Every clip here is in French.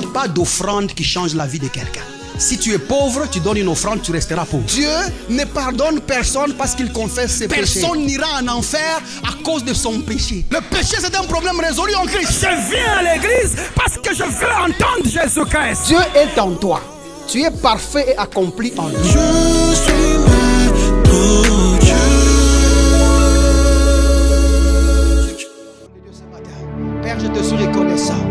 pas d'offrande qui change la vie de quelqu'un. Si tu es pauvre, tu donnes une offrande, tu resteras pauvre. Dieu ne pardonne personne parce qu'il confesse ses péchés. Personne n'ira en enfer à cause de son péché. Le péché, c'est un problème résolu en Christ. Je viens à l'église parce que je veux entendre Jésus-Christ. Dieu est en toi. Tu es parfait et accompli en lui. Je suis né pour Dieu. Père, je te suis reconnaissant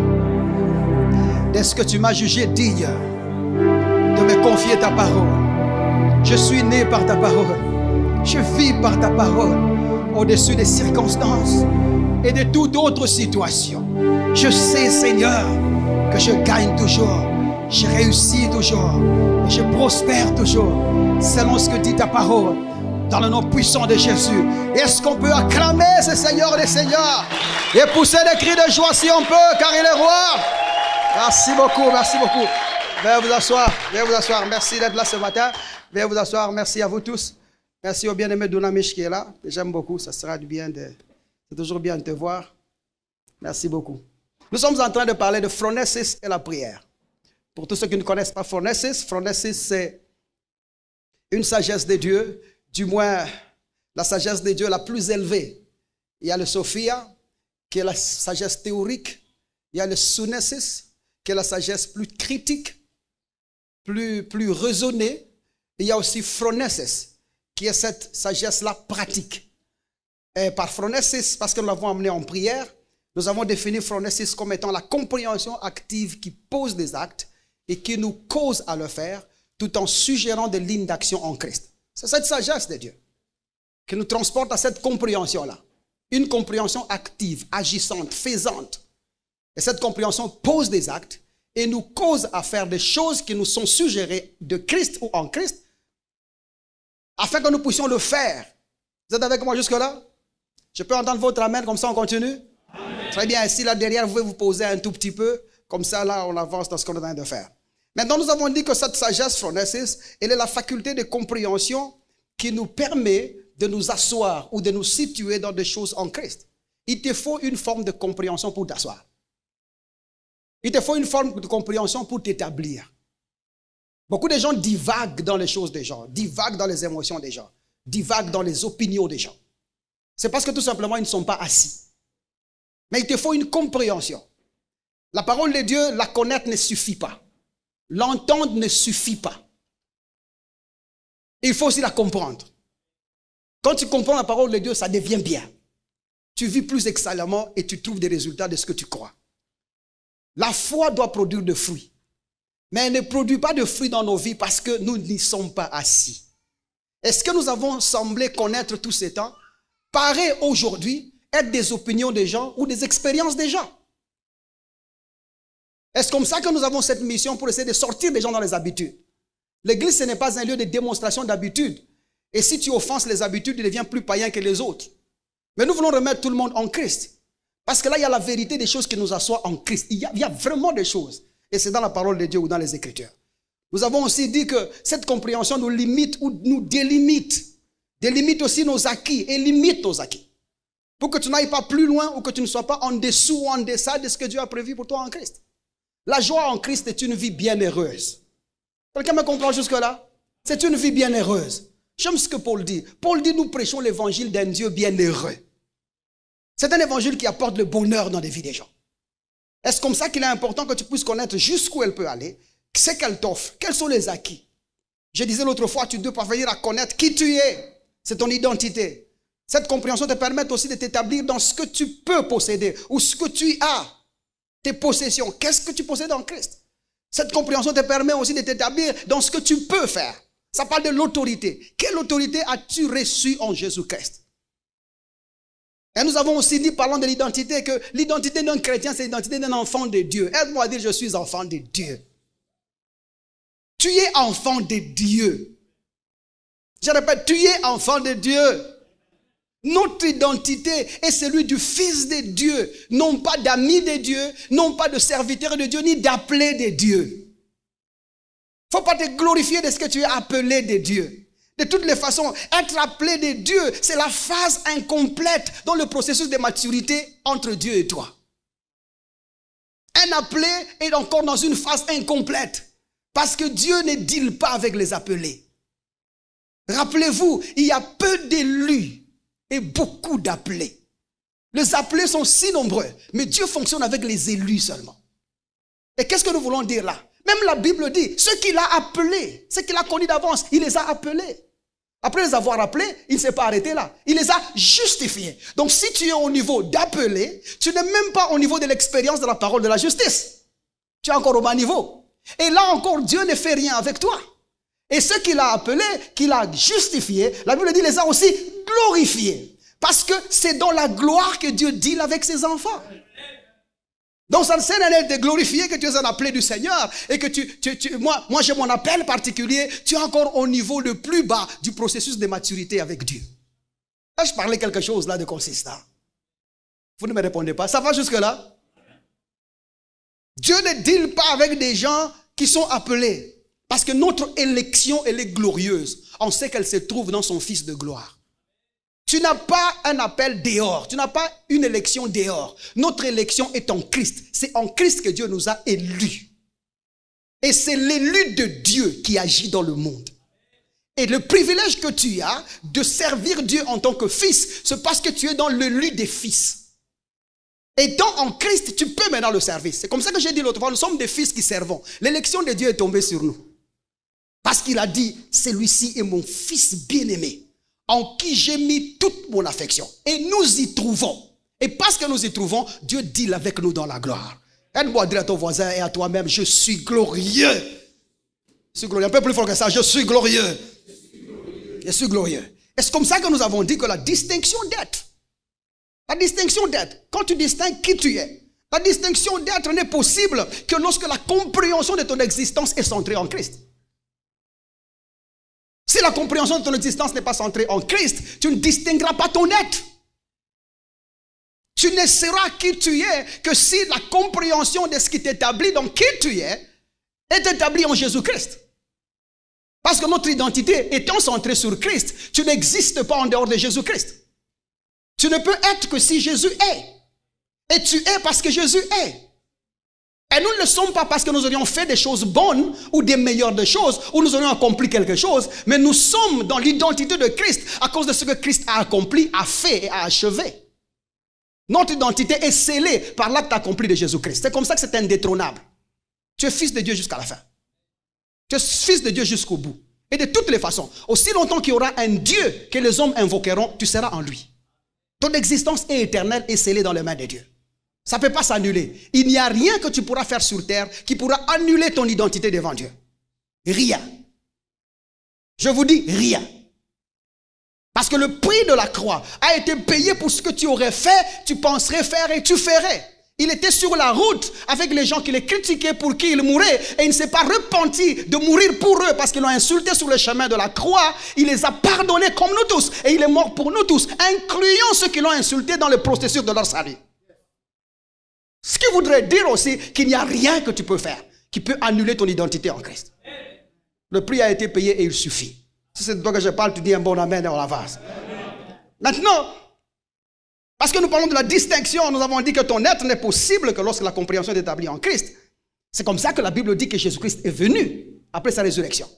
de ce que tu m'as jugé digne de me confier ta parole. Je suis né par ta parole. Je vis par ta parole au-dessus des circonstances et de toute autre situation. Je sais, Seigneur, que je gagne toujours. Je réussis toujours. Et je prospère toujours selon ce que dit ta parole. Dans le nom puissant de Jésus. Est-ce qu'on peut acclamer ce Seigneur des Seigneurs et pousser des cris de joie si on peut, car il est roi. Merci beaucoup, merci beaucoup. Veuillez vous asseoir, veuillez vous asseoir. Merci d'être là ce matin. Veuillez vous asseoir. Merci à vous tous. Merci au bien-aimé Donamish qui est là. J'aime beaucoup, ça sera du bien de... C'est toujours bien de te voir. Merci beaucoup. Nous sommes en train de parler de phronesis et la prière. Pour tous ceux qui ne connaissent pas phronesis, c'est une sagesse de Dieu, du moins la sagesse de Dieu la plus élevée. Il y a le Sophia, qui est la sagesse théorique. Il y a le Sunesis, qui est la sagesse plus critique, plus raisonnée. Il y a aussi Phronesis, qui est cette sagesse-là pratique. Et par Phronesis, parce que nous l'avons amené en prière, nous avons défini Phronesis comme étant la compréhension active qui pose des actes et qui nous cause à le faire, tout en suggérant des lignes d'action en Christ. C'est cette sagesse de Dieu qui nous transporte à cette compréhension-là. Une compréhension active, agissante, faisante. Et cette compréhension pose des actes et nous cause à faire des choses qui nous sont suggérées de Christ ou en Christ, afin que nous puissions le faire. Vous êtes avec moi jusque-là? Je peux entendre votre amen, comme ça on continue? Amen. Très bien, ici là derrière, vous pouvez vous poser un tout petit peu, comme ça là on avance dans ce qu'on est en train de faire. Maintenant nous avons dit que cette sagesse phronesis, elle est la faculté de compréhension qui nous permet de nous asseoir ou de nous situer dans des choses en Christ. Il te faut une forme de compréhension pour t'asseoir. Il te faut une forme de compréhension pour t'établir. Beaucoup de gens divaguent dans les choses des gens, divaguent dans les émotions des gens, divaguent dans les opinions des gens. C'est parce que tout simplement ils ne sont pas assis. Mais il te faut une compréhension. La parole de Dieu, la connaître ne suffit pas. L'entendre ne suffit pas. Il faut aussi la comprendre. Quand tu comprends la parole de Dieu, ça devient bien. Tu vis plus excellemment et tu trouves des résultats de ce que tu crois. La foi doit produire des fruits. Mais elle ne produit pas de fruits dans nos vies parce que nous n'y sommes pas assis. Est-ce que nous avons semblé connaître tout ce temps? Paraît aujourd'hui être des opinions des gens ou des expériences des gens. Est-ce comme ça que nous avons cette mission pour essayer de sortir des gens dans les habitudes? L'église, ce n'est pas un lieu de démonstration d'habitude. Et si tu offenses les habitudes, tu deviens plus païen que les autres. Mais nous voulons remettre tout le monde en Christ. Parce que là, il y a la vérité des choses qui nous assoient en Christ. Il y a vraiment des choses. Et c'est dans la parole de Dieu ou dans les Écritures. Nous avons aussi dit que cette compréhension nous limite ou nous délimite. Délimite aussi nos acquis et limite nos acquis. Pour que tu n'ailles pas plus loin ou que tu ne sois pas en dessous ou en deçà de ce que Dieu a prévu pour toi en Christ. La joie en Christ est une vie bienheureuse. Quelqu'un me comprend jusque-là? C'est une vie bienheureuse. J'aime ce que Paul dit. Paul dit, nous prêchons l'évangile d'un Dieu bienheureux. C'est un évangile qui apporte le bonheur dans les vies des gens. Est-ce comme ça qu'il est important que tu puisses connaître jusqu'où elle peut aller, ce qu'elle t'offre, quels sont les acquis? Je disais l'autre fois, tu dois parvenir à connaître qui tu es. C'est ton identité. Cette compréhension te permet aussi de t'établir dans ce que tu peux posséder ou ce que tu as, tes possessions. Qu'est-ce que tu possèdes en Christ? Cette compréhension te permet aussi de t'établir dans ce que tu peux faire. Ça parle de l'autorité. Quelle autorité as-tu reçue en Jésus-Christ? Et nous avons aussi dit, parlant de l'identité, que l'identité d'un chrétien, c'est l'identité d'un enfant de Dieu. Aide-moi à dire, je suis enfant de Dieu. Tu es enfant de Dieu. Je répète, tu es enfant de Dieu. Notre identité est celui du Fils de Dieu, non pas d'amis de Dieu, non pas de serviteur de Dieu, ni d'appelé de Dieu. Il ne faut pas te glorifier de ce que tu es appelé de Dieu. De toutes les façons, être appelé de Dieu, c'est la phase incomplète dans le processus de maturité entre Dieu et toi. un appelé est encore dans une phase incomplète. Parce que Dieu ne deal pas avec les appelés. Rappelez-vous, il y a peu d'élus et beaucoup d'appelés. Les appelés sont si nombreux, mais Dieu fonctionne avec les élus seulement. Et qu'est-ce que nous voulons dire là? Même la Bible dit, ceux qu'il a appelés, ceux qu'il a connus d'avance, il les a appelés. Après les avoir appelés, il ne s'est pas arrêté là. Il les a justifiés. Donc si tu es au niveau d'appelé, tu n'es même pas au niveau de l'expérience de la parole de la justice. Tu es encore au bas niveau. Et là encore, Dieu ne fait rien avec toi. Et ceux qu'il a appelés, qu'il a justifiés, la Bible dit, les a aussi glorifiés. Parce que c'est dans la gloire que Dieu deal avec ses enfants. Donc ça ne sert à rien de glorifier que tu es un appelé du Seigneur et que moi j'ai mon appel particulier, tu es encore au niveau le plus bas du processus de maturité avec Dieu. Là, je parlais quelque chose là de consistant. Vous ne me répondez pas, ça va jusque là? Dieu ne deal pas avec des gens qui sont appelés parce que notre élection elle est glorieuse. On sait qu'elle se trouve dans son Fils de gloire. Tu n'as pas un appel dehors. Tu n'as pas une élection dehors. Notre élection est en Christ. C'est en Christ que Dieu nous a élus. Et c'est l'élu de Dieu qui agit dans le monde. Et le privilège que tu as de servir Dieu en tant que fils, c'est parce que tu es dans l'élu des fils. Étant en Christ, tu peux maintenant le servir. C'est comme ça que j'ai dit l'autre fois, nous sommes des fils qui servons. L'élection de Dieu est tombée sur nous. Parce qu'il a dit, celui-ci est mon fils bien-aimé, en qui j'ai mis toute mon affection. Et nous y trouvons. Et parce que nous y trouvons, Dieu deal avec nous dans la gloire. Aide-moi à dire à ton voisin et à toi-même, je suis glorieux. Je suis glorieux. Un peu plus fort que ça, je suis glorieux. Je suis glorieux. Et c'est comme ça que nous avons dit que la distinction d'être, quand tu distingues qui tu es, la distinction d'être n'est possible que lorsque la compréhension de ton existence est centrée en Christ. Si la compréhension de ton existence n'est pas centrée en Christ, tu ne distingueras pas ton être. Tu ne seras qui tu es que si la compréhension de ce qui t'établit dans qui tu es est établie en Jésus-Christ. Parce que notre identité étant centrée sur Christ, tu n'existes pas en dehors de Jésus-Christ. Tu ne peux être que si Jésus est. Et tu es parce que Jésus est. Et nous ne le sommes pas parce que nous aurions fait des choses bonnes ou des meilleures des choses ou nous aurions accompli quelque chose, mais nous sommes dans l'identité de Christ à cause de ce que Christ a accompli, a fait et a achevé. Notre identité est scellée par l'acte accompli de Jésus-Christ. C'est comme ça que c'est indétrônable. Tu es fils de Dieu jusqu'à la fin. Tu es fils de Dieu jusqu'au bout. Et de toutes les façons, aussi longtemps qu'il y aura un Dieu que les hommes invoqueront, tu seras en lui. Ton existence est éternelle et scellée dans les mains de Dieu. Ça ne peut pas s'annuler. Il n'y a rien que tu pourras faire sur terre qui pourra annuler ton identité devant Dieu. Rien. Je vous dis rien. Parce que le prix de la croix a été payé pour ce que tu aurais fait, tu penserais faire et tu ferais. Il était sur la route avec les gens qui les critiquaient pour qui il mourait et il ne s'est pas repenti de mourir pour eux parce qu'ils l'ont insulté sur le chemin de la croix. Il les a pardonnés comme nous tous et il est mort pour nous tous, incluant ceux qui l'ont insulté dans le processus de leur salut. Ce qui voudrait dire aussi qu'il n'y a rien que tu peux faire qui peut annuler ton identité en Christ. Le prix a été payé et il suffit. Si c'est de toi que je parle, tu dis un bon amen et on avance. Maintenant, parce que nous parlons de la distinction, nous avons dit que ton être n'est possible que lorsque la compréhension est établie en Christ. C'est comme ça que la Bible dit que Jésus-Christ est venu après sa résurrection.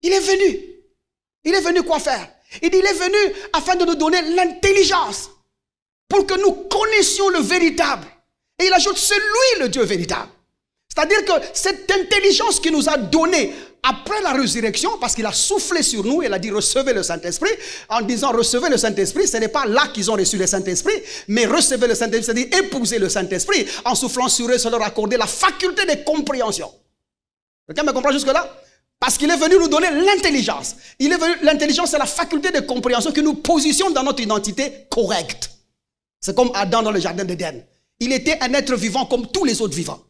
Il est venu. Il est venu quoi faire? Il dit, il est venu afin de nous donner l'intelligence pour que nous connaissions le véritable. Et il ajoute, c'est lui le Dieu véritable. C'est-à-dire que cette intelligence qu'il nous a donnée après la résurrection, parce qu'il a soufflé sur nous, il a dit recevez le Saint-Esprit. En disant recevez le Saint-Esprit, ce n'est pas là qu'ils ont reçu le Saint-Esprit, mais recevez le Saint-Esprit, c'est-à-dire épouser le Saint-Esprit. En soufflant sur eux, ça leur a accordé la faculté de compréhension. Quelqu'un me comprend jusque-là? Parce qu'il est venu nous donner l'intelligence. L'intelligence, c'est la faculté de compréhension qui nous positionne dans notre identité correcte. C'est comme Adam dans le jardin d'Éden. Il était un être vivant comme tous les autres vivants.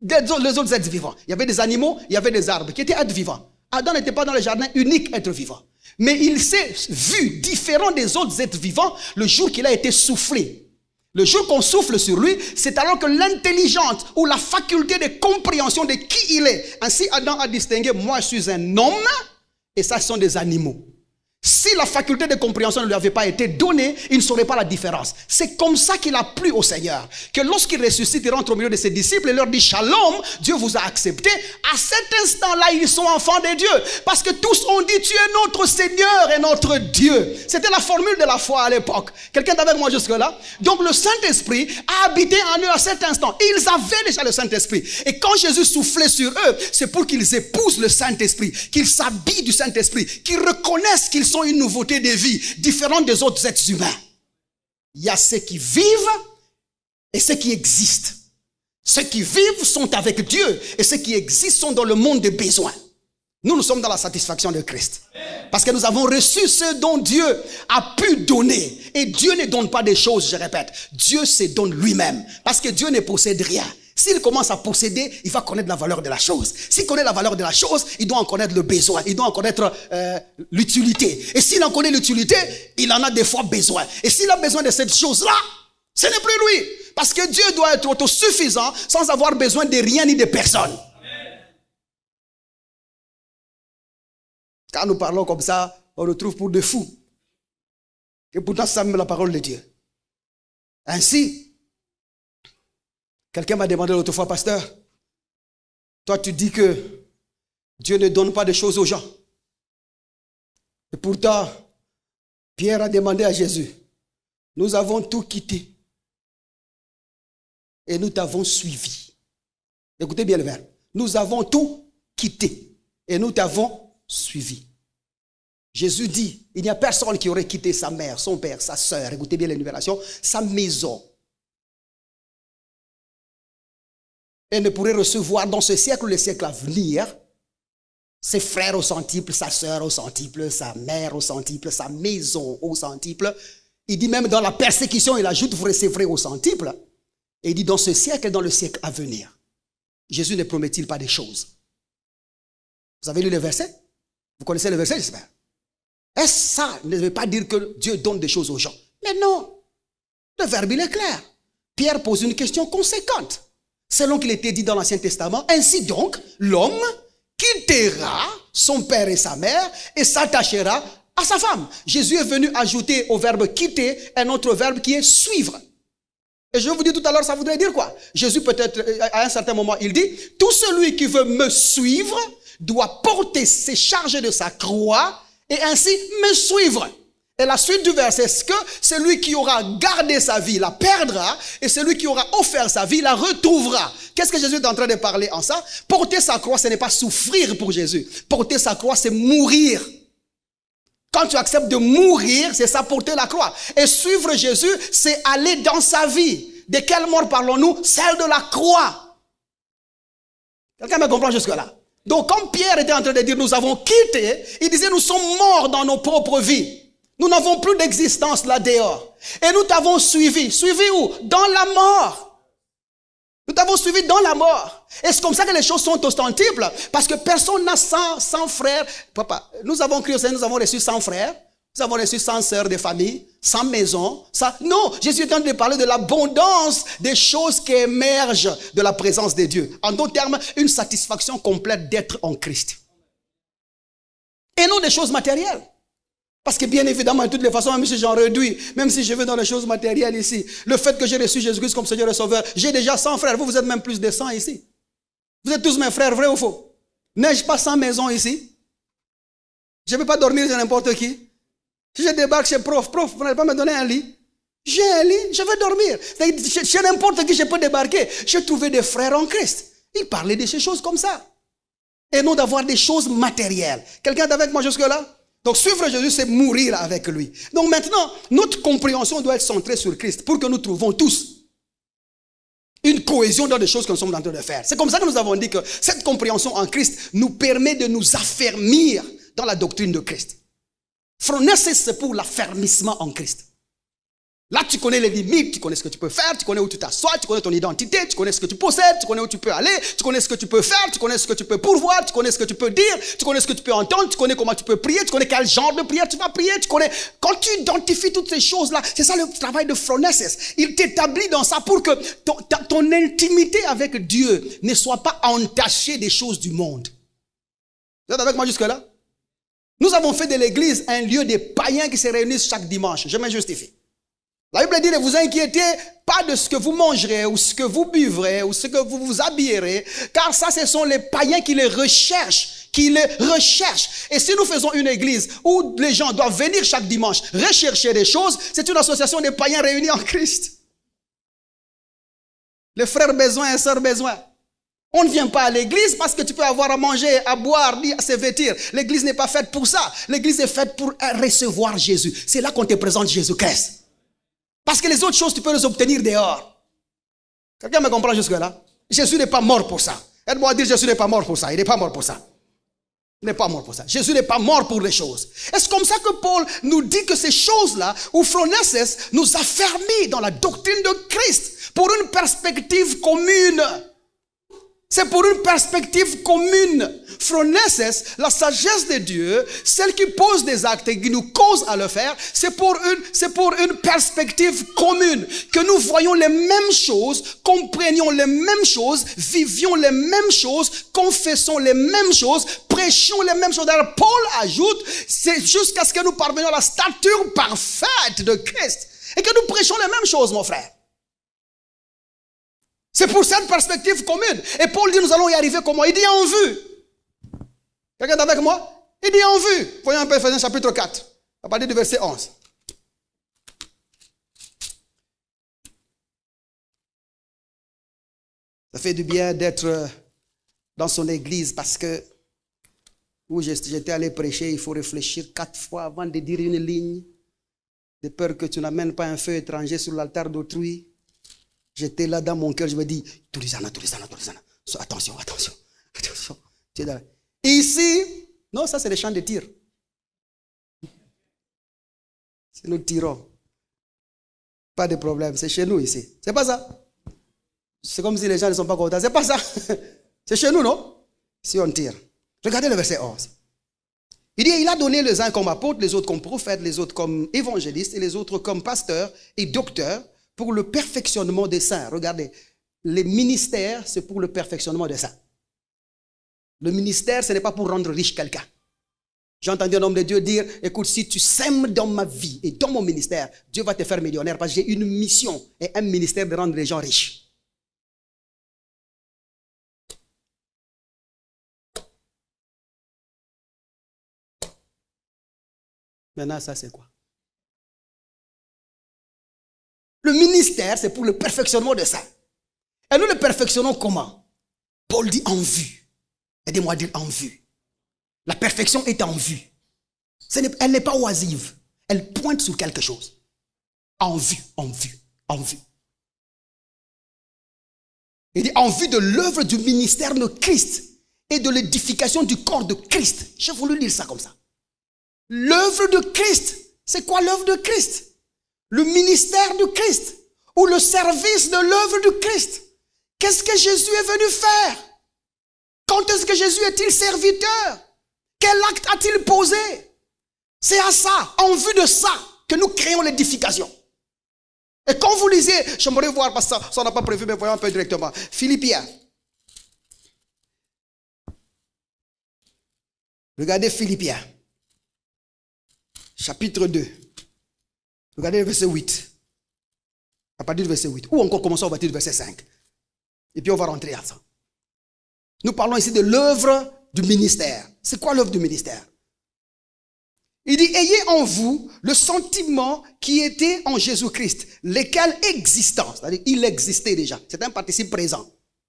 Les autres êtres vivants. Il y avait des animaux, il y avait des arbres qui étaient êtres vivants. Adam n'était pas dans le jardin unique être vivant. Mais il s'est vu différent des autres êtres vivants le jour qu'il a été soufflé. Le jour qu'on souffle sur lui, c'est alors que l'intelligence ou la faculté de compréhension de qui il est. Ainsi, Adam a distingué, moi je suis un homme et ça ce sont des animaux. Si la faculté de compréhension ne lui avait pas été donnée, il ne saurait pas la différence. C'est comme ça qu'il a plu au Seigneur. Que lorsqu'il ressuscite, il rentre au milieu de ses disciples et leur dit Shalom, Dieu vous a accepté. À cet instant-là, ils sont enfants de Dieu. Parce que tous ont dit tu es notre Seigneur et notre Dieu. C'était la formule de la foi à l'époque. Quelqu'un est avec moi jusque-là? Donc le Saint-Esprit a habité en eux à cet instant. Ils avaient déjà le Saint-Esprit. Et quand Jésus soufflait sur eux, c'est pour qu'ils épousent le Saint-Esprit, qu'ils s'habillent du Saint-Esprit, qu'ils reconnaissent qu'ils sont une nouveauté de vie différente des autres êtres humains. Il y a ceux qui vivent et ceux qui existent. Ceux qui vivent sont avec Dieu et ceux qui existent sont dans le monde des besoins. Nous sommes dans la satisfaction de Christ. Parce que nous avons reçu ce dont Dieu a pu donner. Et Dieu ne donne pas des choses, je répète. Dieu se donne lui-même. Parce que Dieu ne possède rien. S'il commence à posséder, il va connaître la valeur de la chose. S'il connaît la valeur de la chose, il doit en connaître le besoin. Il doit en connaître l'utilité. Et s'il en connaît l'utilité, il en a des fois besoin. Et s'il a besoin de cette chose-là, ce n'est plus lui. Parce que Dieu doit être autosuffisant sans avoir besoin de rien ni de personne. Quand nous parlons comme ça, on nous trouve pour des fous. Et pourtant, ça me la parole de Dieu. Ainsi, quelqu'un m'a demandé l'autre fois, pasteur, toi tu dis que Dieu ne donne pas de choses aux gens. Et pourtant, Pierre a demandé à Jésus, nous avons tout quitté et nous t'avons suivi. Écoutez bien le verbe. Nous avons tout quitté et nous t'avons suivi. Jésus dit, il n'y a personne qui aurait quitté sa mère, son père, sa sœur, écoutez bien l'énumération, sa maison, et ne pourrait recevoir dans ce siècle ou le siècle à venir ses frères au centuple, sa sœur au centuple, sa mère au centuple, sa maison au centuple. Il dit même dans la persécution, il ajoute, vous recevrez au centuple. Et il dit dans ce siècle et dans le siècle à venir. Jésus ne promet-il pas des choses? Vous avez lu le verset? Vous connaissez le verset, j'espère. Est-ce ça ne veut pas dire que Dieu donne des choses aux gens? Mais non. Le verbe, il est clair. Pierre pose une question conséquente. Selon qu'il était dit dans l'Ancien Testament, ainsi donc, l'homme quittera son père et sa mère et s'attachera à sa femme. Jésus est venu ajouter au verbe quitter un autre verbe qui est suivre. Et je vais vous dire tout à l'heure, ça voudrait dire quoi? Jésus peut-être, à un certain moment, il dit, tout celui qui veut me suivre doit porter ses charges de sa croix et ainsi me suivre. Et la suite du verset, c'est que celui qui aura gardé sa vie la perdra et celui qui aura offert sa vie la retrouvera. Qu'est-ce que Jésus est en train de parler en ça? Porter sa croix, ce n'est pas souffrir pour Jésus. Porter sa croix, c'est mourir. Quand tu acceptes de mourir, c'est ça, porter la croix. Et suivre Jésus, c'est aller dans sa vie. De quelle mort parlons-nous? Celle de la croix. Quelqu'un me comprend jusque-là? Donc, comme Pierre était en train de dire, nous avons quitté, il disait, nous sommes morts dans nos propres vies. Nous n'avons plus d'existence là dehors. Et nous t'avons suivi. Suivi où? Dans la mort. Nous t'avons suivi dans la mort. Et c'est comme ça que les choses sont au centuple. Parce que personne n'a 100 frères. Papa, nous avons crié au Seigneur, nous avons reçu 100 frères. Nous avons reçu 100 sœurs de famille, 100 maisons. Non, Jésus est en train de parler de l'abondance des choses qui émergent de la présence de Dieu. En d'autres termes, une satisfaction complète d'être en Christ. Et non des choses matérielles. Parce que bien évidemment, de toutes les façons, même si j'en réduis, même si je vais dans les choses matérielles ici, le fait que j'ai reçu Jésus-Christ comme Seigneur et Sauveur, j'ai déjà 100 frères. Vous êtes même plus de 100 ici. Vous êtes tous mes frères, vrai ou faux? N'ai-je pas 100 maisons ici? Je ne peux pas dormir chez n'importe qui. Si je débarque chez prof, vous n'allez pas me donner un lit. J'ai un lit, je vais dormir. Chez n'importe qui, je peux débarquer. J'ai trouvé des frères en Christ. Ils parlaient de ces choses comme ça. Et non d'avoir des choses matérielles. Quelqu'un est avec moi jusque-là? Donc suivre Jésus, c'est mourir avec lui. Donc maintenant, notre compréhension doit être centrée sur Christ pour que nous trouvons tous une cohésion dans les choses que nous sommes en train de faire. C'est comme ça que nous avons dit que cette compréhension en Christ nous permet de nous affermir dans la doctrine de Christ. Phronesis, c'est pour l'affermissement en Christ. Là, tu connais les limites, tu connais ce que tu peux faire, tu connais où tu t'assois, tu connais ton identité, tu connais ce que tu possèdes, tu connais où tu peux aller, tu connais ce que tu peux faire, tu connais ce que tu peux pourvoir, tu connais ce que tu peux dire, tu connais ce que tu peux entendre, tu connais comment tu peux prier, tu connais quel genre de prière tu vas prier, tu connais... Quand tu identifies toutes ces choses-là, c'est ça le travail de phronesis. Il t'établit dans ça pour que ton intimité avec Dieu ne soit pas entachée des choses du monde. Vous êtes avec moi jusque-là? Nous avons fait de l'église un lieu des païens qui se réunissent chaque dimanche. Je me justifie. La Bible dit, ne vous inquiétez pas de ce que vous mangerez, ou ce que vous buvrez, ou ce que vous vous habillerez, car ça, ce sont les païens qui les recherchent, Et si nous faisons une église où les gens doivent venir chaque dimanche rechercher des choses, c'est une association des païens réunis en Christ. Les frères besoin et sœurs besoin. On ne vient pas à l'église parce que tu peux avoir à manger, à boire, à se vêtir. L'église n'est pas faite pour ça. L'église est faite pour recevoir Jésus. C'est là qu'on te présente Jésus-Christ. Parce que les autres choses, tu peux les obtenir dehors. Quelqu'un me comprend jusque-là? Jésus n'est pas mort pour ça. Aide-moi à dire, Jésus n'est pas mort pour ça. Il n'est pas mort pour ça. Il n'est pas mort pour ça. Jésus n'est pas mort pour les choses. Et c'est comme ça que Paul nous dit que ces choses-là, ou Phroneses, nous affermit dans la doctrine de Christ pour une perspective commune. C'est pour une perspective commune. Phroneses, la sagesse de Dieu, celle qui pose des actes et qui nous cause à le faire, c'est pour une perspective commune. Que nous voyions les mêmes choses, comprenions les mêmes choses, vivions les mêmes choses, confessons les mêmes choses, prêchions les mêmes choses. D'ailleurs, Paul ajoute, c'est jusqu'à ce que nous parvenions à la stature parfaite de Christ. Et que nous prêchions les mêmes choses, mon frère. C'est pour cette perspective commune. Et Paul dit, nous allons y arriver comment? Il dit en vue. Quelqu'un est avec moi? Il dit en vue. Voyons un peu Ephésiens chapitre 4, à partir du verset 11. Ça fait du bien d'être dans son église parce que où j'étais allé prêcher, il faut réfléchir 4 fois avant de dire une ligne. De peur que tu n'amènes pas un feu étranger sur l'altar d'autrui. J'étais là dans mon cœur, je me dis, Tourisana. Attention. Ici, non, ça c'est les champs de tir. C'est nous tirons. Pas de problème, c'est chez nous ici. C'est pas ça. C'est comme si les gens ne sont pas contents. C'est pas ça. C'est chez nous, non? Si on tire. Regardez le verset 11. Il dit, il a donné les uns comme apôtres, les autres comme prophètes, les autres comme évangélistes et les autres comme pasteurs et docteurs, pour le perfectionnement des saints. Regardez, les ministères, c'est pour le perfectionnement des saints. Le ministère, ce n'est pas pour rendre riche quelqu'un. J'ai entendu un homme de Dieu dire, écoute, si tu sèmes dans ma vie et dans mon ministère, Dieu va te faire millionnaire parce que j'ai une mission et un ministère de rendre les gens riches. Maintenant, ça c'est quoi? Le ministère, c'est pour le perfectionnement de ça. Et nous le perfectionnons comment? Paul dit en vue. Aidez-moi à dire en vue. La perfection est en vue. Elle n'est pas oisive. Elle pointe sur quelque chose. En vue. Il dit en vue de l'œuvre du ministère de Christ et de l'édification du corps de Christ. J'ai voulu lire ça comme ça. L'œuvre de Christ. C'est quoi l'œuvre de Christ? Le ministère du Christ ou le service de l'œuvre du Christ. Qu'est-ce que Jésus est venu faire? Quand est-ce que Jésus est-il serviteur? Quel acte a-t-il posé? C'est à ça, en vue de ça, que nous créons l'édification. Et quand vous lisez, j'aimerais voir, parce que ça on n'a pas prévu, mais voyons un peu directement. Philippiens. Regardez Philippiens. Chapitre 2. Regardez le verset 8. À partir du verset 8. Ou encore commençons à partir du verset 5. Et puis on va rentrer à ça. Nous parlons ici de l'œuvre du ministère. C'est quoi l'œuvre du ministère? Il dit, ayez en vous le sentiment qui était en Jésus-Christ, lequel existant, c'est-à-dire il existait déjà. C'est un participe présent.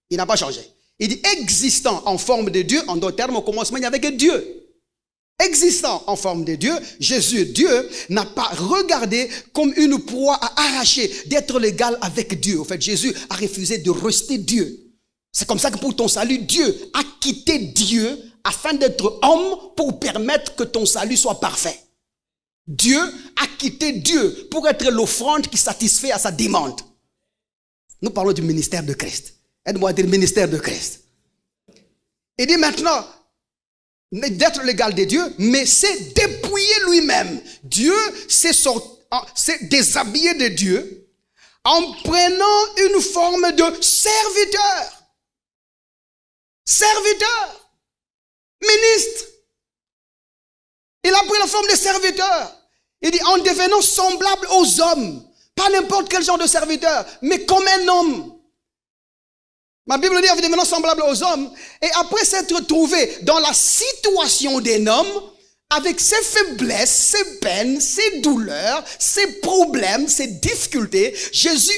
Il n'a pas changé. Il dit, existant en forme de Dieu, en d'autres termes, au commencement, il y avait que Dieu. Existant en forme de Dieu, Jésus, Dieu, n'a pas regardé comme une proie à arracher, d'être l'égal avec Dieu. En fait, Jésus a refusé de rester Dieu. C'est comme ça que pour ton salut, Dieu a quitté Dieu afin d'être homme pour permettre que ton salut soit parfait. Dieu a quitté Dieu pour être l'offrande qui satisfait à sa demande. Nous parlons du ministère de Christ. Aide-moi à dire ministère de Christ. Il dit maintenant, d'être l'égal de Dieu, mais c'est dépouiller lui-même. Dieu s'est déshabillé de Dieu en prenant une forme de serviteur. Serviteur. Ministre. Il a pris la forme de serviteur. Il dit, en devenant semblable aux hommes. Pas n'importe quel genre de serviteur, mais comme un homme. Ma Bible dit, en devenant semblable aux hommes. Et après s'être trouvé dans la situation d'un homme, avec ses faiblesses, ses peines, ses douleurs, ses problèmes, ses difficultés, Jésus,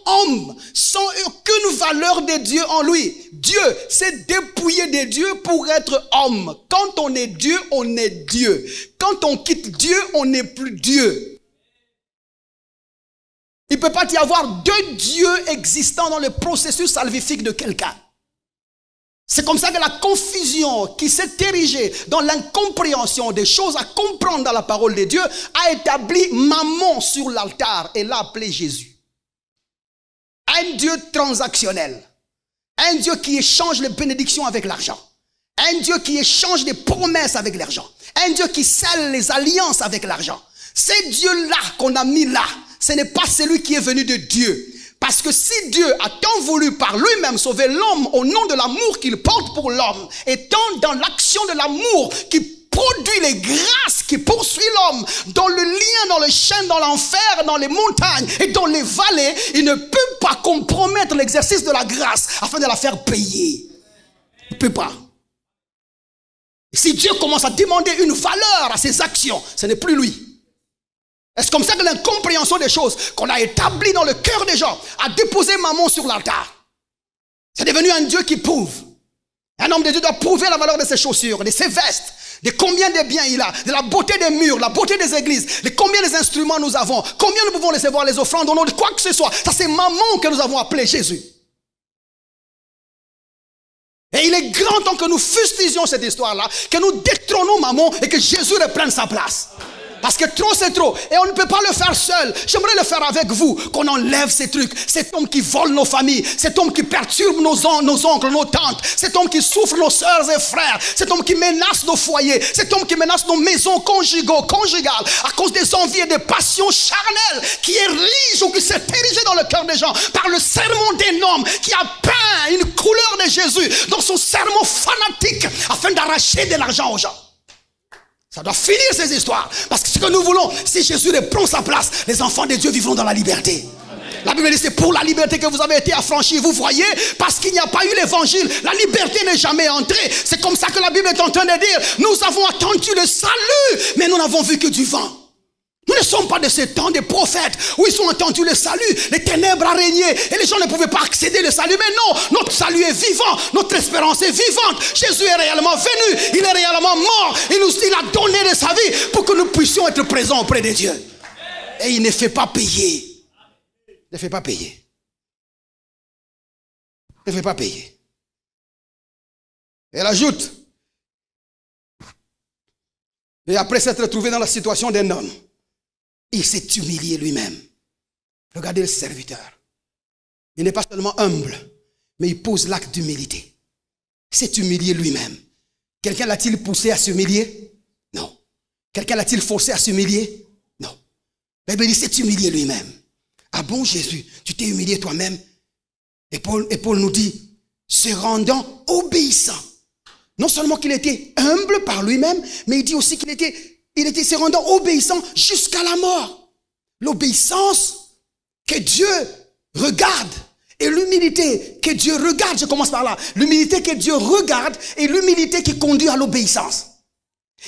homme, sans aucune valeur de Dieu en lui. Dieu s'est dépouillé de Dieu pour être homme. Quand on est Dieu, on est Dieu. Quand on quitte Dieu, on n'est plus Dieu. Il ne peut pas y avoir deux dieux existants dans le processus salvifique de quelqu'un. C'est comme ça que la confusion qui s'est érigée dans l'incompréhension des choses à comprendre dans la parole de Dieu a établi Mammon sur l'altar et l'a appelé Jésus. Un Dieu transactionnel. Un Dieu qui échange les bénédictions avec l'argent. Un Dieu qui échange des promesses avec l'argent. Un Dieu qui scelle les alliances avec l'argent. C'est Dieu-là qu'on a mis là. Ce n'est pas celui qui est venu de Dieu. Parce que si Dieu a tant voulu par lui-même sauver l'homme au nom de l'amour qu'il porte pour l'homme, étant dans l'action de l'amour qui produit les grâces qui poursuit l'homme, dans le lien, dans le chêne, dans l'enfer, dans les montagnes et dans les vallées, il ne peut pas compromettre l'exercice de la grâce afin de la faire payer. Il ne peut pas. Et si Dieu commence à demander une valeur à ses actions, ce n'est plus lui. C'est comme ça que l'incompréhension des choses qu'on a établie dans le cœur des gens a déposé Mammon sur l'altar. C'est devenu un Dieu qui prouve. Un homme de Dieu doit prouver la valeur de ses chaussures, de ses vestes, de combien de biens il a, de la beauté des murs, la beauté des églises, de combien des instruments nous avons, combien nous pouvons recevoir les offrandes au nom de quoi que ce soit. Ça, c'est Mammon que nous avons appelé Jésus. Et il est grand temps que nous fustigions cette histoire-là, que nous détrônons Mammon et que Jésus reprenne sa place. Parce que trop c'est trop. Et on ne peut pas le faire seul. J'aimerais le faire avec vous. Qu'on enlève ces trucs. Cet homme qui vole nos familles. Cet homme qui perturbe nos oncles, nos tantes. Cet homme qui souffre nos sœurs et frères. Cet homme qui menace nos foyers. Cet homme qui menace nos maisons conjugales. À cause des envies et des passions charnelles. Qui érigent ou qui s'est érigé dans le cœur des gens. Par le sermon d'un homme qui a peint une couleur de Jésus. Dans son sermon fanatique. Afin d'arracher de l'argent aux gens. Ça doit finir ces histoires. Parce que ce que nous voulons, si Jésus reprend sa place, les enfants de Dieu vivront dans la liberté. Amen. La Bible dit c'est pour la liberté que vous avez été affranchis. Vous voyez, parce qu'il n'y a pas eu l'évangile, la liberté n'est jamais entrée. C'est comme ça que la Bible est en train de dire, nous avons attendu le salut, mais nous n'avons vu que du vent. Nous ne sommes pas de ce temps des prophètes où ils ont entendu le salut, les ténèbres a régné et les gens ne pouvaient pas accéder au salut. Mais non, notre salut est vivant, notre espérance est vivante. Jésus est réellement venu, il est réellement mort. Il a donné de sa vie pour que nous puissions être présents auprès de Dieu. Et il ne fait pas payer. Il ne fait pas payer. Il ne fait pas payer. Elle ajoute, et après s'être trouvé dans la situation d'un homme, il s'est humilié lui-même. Regardez le serviteur. Il n'est pas seulement humble, mais il pose l'acte d'humilité. Il s'est humilié lui-même. Quelqu'un l'a-t-il poussé à s'humilier? Non. Quelqu'un l'a-t-il forcé à s'humilier? Non. La Bible dit, il s'est humilié lui-même. Ah bon, Jésus, tu t'es humilié toi-même? Et Paul nous dit, se rendant obéissant. Non seulement qu'il était humble par lui-même, mais il dit aussi qu'il était se rendant obéissant jusqu'à la mort. L'obéissance que Dieu regarde et l'humilité que Dieu regarde, je commence par là. L'humilité que Dieu regarde et l'humilité qui conduit à l'obéissance.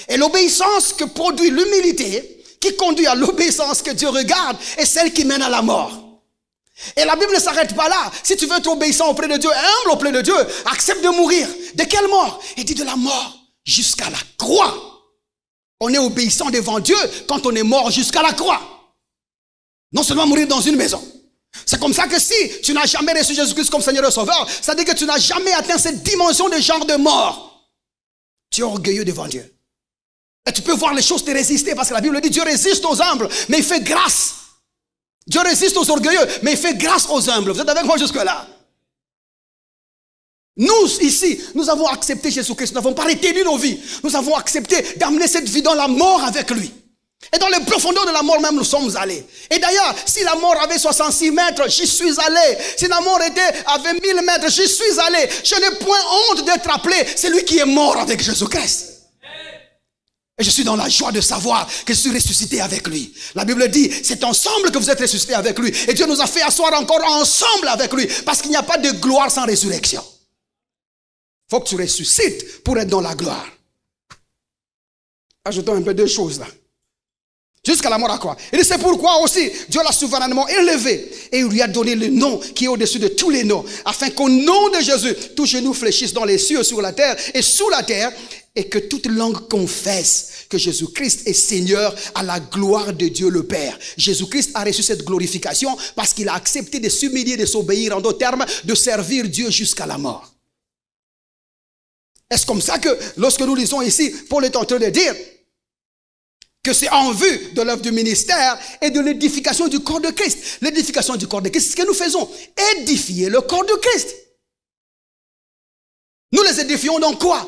Et l'obéissance que produit l'humilité qui conduit à l'obéissance que Dieu regarde est celle qui mène à la mort. Et la Bible ne s'arrête pas là. Si tu veux être obéissant auprès de Dieu, humble auprès de Dieu, accepte de mourir. De quelle mort? Il dit de la mort jusqu'à la croix. On est obéissant devant Dieu quand on est mort jusqu'à la croix. Non seulement mourir dans une maison. C'est comme ça que si tu n'as jamais reçu Jésus-Christ comme Seigneur et Sauveur, ça veut dire que tu n'as jamais atteint cette dimension de genre de mort. Tu es orgueilleux devant Dieu. Et tu peux voir les choses te résister parce que la Bible dit Dieu résiste aux humbles, mais il fait grâce. Dieu résiste aux orgueilleux, mais il fait grâce aux humbles. Vous êtes avec moi jusque-là? Nous, ici, nous avons accepté Jésus-Christ. Nous n'avons pas retenu nos vies. Nous avons accepté d'amener cette vie dans la mort avec lui. Et dans les profondeurs de la mort même, nous sommes allés. Et d'ailleurs, si la mort avait 66 mètres, j'y suis allé. Si la mort avait 1000 mètres, j'y suis allé. Je n'ai point honte d'être appelé celui qui est mort avec Jésus-Christ. Et je suis dans la joie de savoir que je suis ressuscité avec lui. La Bible dit, c'est ensemble que vous êtes ressuscités avec lui. Et Dieu nous a fait asseoir encore ensemble avec lui. Parce qu'il n'y a pas de gloire sans résurrection. Il faut que tu ressuscites pour être dans la gloire. Ajoutons un peu de choses là. Jusqu'à la mort à croix. Et c'est pourquoi aussi Dieu l'a souverainement élevé. Et il lui a donné le nom qui est au-dessus de tous les noms. Afin qu'au nom de Jésus, tous genoux fléchissent dans les cieux, sur la terre et sous la terre. Et que toute langue confesse que Jésus-Christ est Seigneur à la gloire de Dieu le Père. Jésus-Christ a reçu cette glorification parce qu'il a accepté de s'humilier, de s'obéir, en d'autres termes, de servir Dieu jusqu'à la mort. Est-ce comme ça que lorsque nous lisons ici, Paul est en train de dire que c'est en vue de l'œuvre du ministère et de l'édification du corps de Christ. L'édification du corps de Christ, c'est ce que nous faisons. Édifier le corps de Christ. Nous les édifions dans quoi?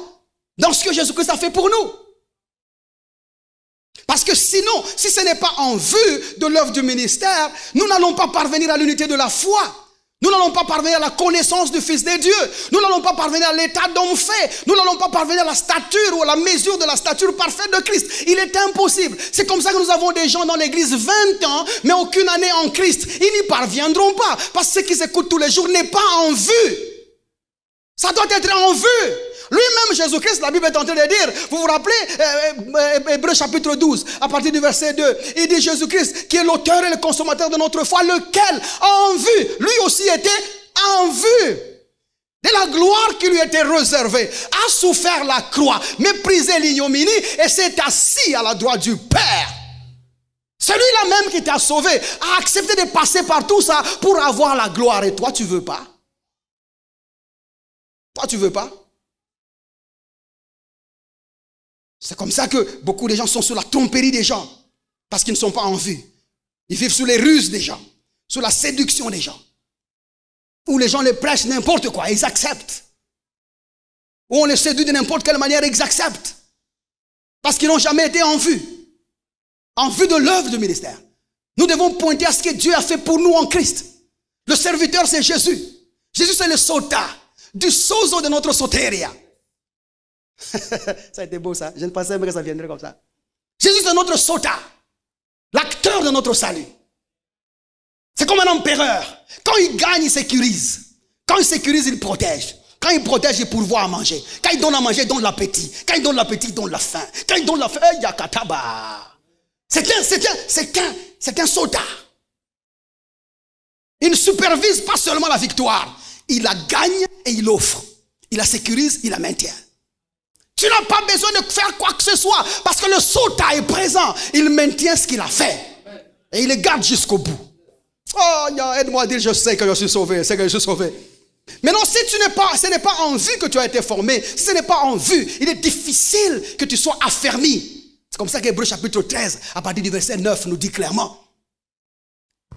Dans ce que Jésus-Christ a fait pour nous. Parce que sinon, si ce n'est pas en vue de l'œuvre du ministère, nous n'allons pas parvenir à l'unité de la foi. Nous n'allons pas parvenir à la connaissance du Fils de Dieu. Nous n'allons pas parvenir à l'état d'homme fait. Nous n'allons pas parvenir à la stature ou à la mesure de la stature parfaite de Christ. Il est impossible. C'est comme ça que nous avons des gens dans l'église 20 ans, mais aucune année en Christ. Ils n'y parviendront pas. Parce que ce qui s'écoute tous les jours n'est pas en vue. Ça doit être en vue. Lui-même, Jésus-Christ, la Bible est en train de dire, vous vous rappelez, Hébreux chapitre 12, à partir du verset 2, il dit Jésus-Christ, qui est l'auteur et le consommateur de notre foi, lequel, en vue, lui aussi était en vue de la gloire qui lui était réservée, a souffert la croix, méprisé l'ignominie et s'est assis à la droite du Père. Celui-là même qui t'a sauvé a accepté de passer par tout ça pour avoir la gloire. Et toi, tu veux pas? Toi, tu veux pas? C'est comme ça que beaucoup de gens sont sous la tromperie des gens. Parce qu'ils ne sont pas en vue. Ils vivent sous les ruses des gens. Sous la séduction des gens. Où les gens les prêchent n'importe quoi. Ils acceptent. Où on les séduit de n'importe quelle manière. Ils acceptent. Parce qu'ils n'ont jamais été en vue. En vue de l'œuvre du ministère. Nous devons pointer à ce que Dieu a fait pour nous en Christ. Le serviteur, c'est Jésus. Jésus, c'est le sota. Du sozo de notre soteria. Ça a été beau ça. Je ne pensais même que ça viendrait comme ça. Jésus c'est notre sota. L'acteur de notre salut. C'est comme un empereur. Quand il gagne, il sécurise. Quand il sécurise, il protège. Quand il protège, il pourvoit à manger. Quand il donne à manger, il donne l'appétit. Quand il donne l'appétit, il donne la faim. Quand il donne la faim, il y a kataba. C'est un sota. Il ne supervise pas seulement la victoire. Il la gagne et il offre. Il la sécurise, il la maintient. Tu n'as pas besoin de faire quoi que ce soit. Parce que le sota est présent. Il maintient ce qu'il a fait. Et il le garde jusqu'au bout. Oh, aide-moi à dire, je sais que je suis sauvé. C'est que je suis sauvé. Mais non, si ce n'est pas en vue que tu as été formé. Si ce n'est pas en vue, il est difficile que tu sois affermi. C'est comme ça qu'Hébreux chapitre 13, à partir du verset 9, nous dit clairement.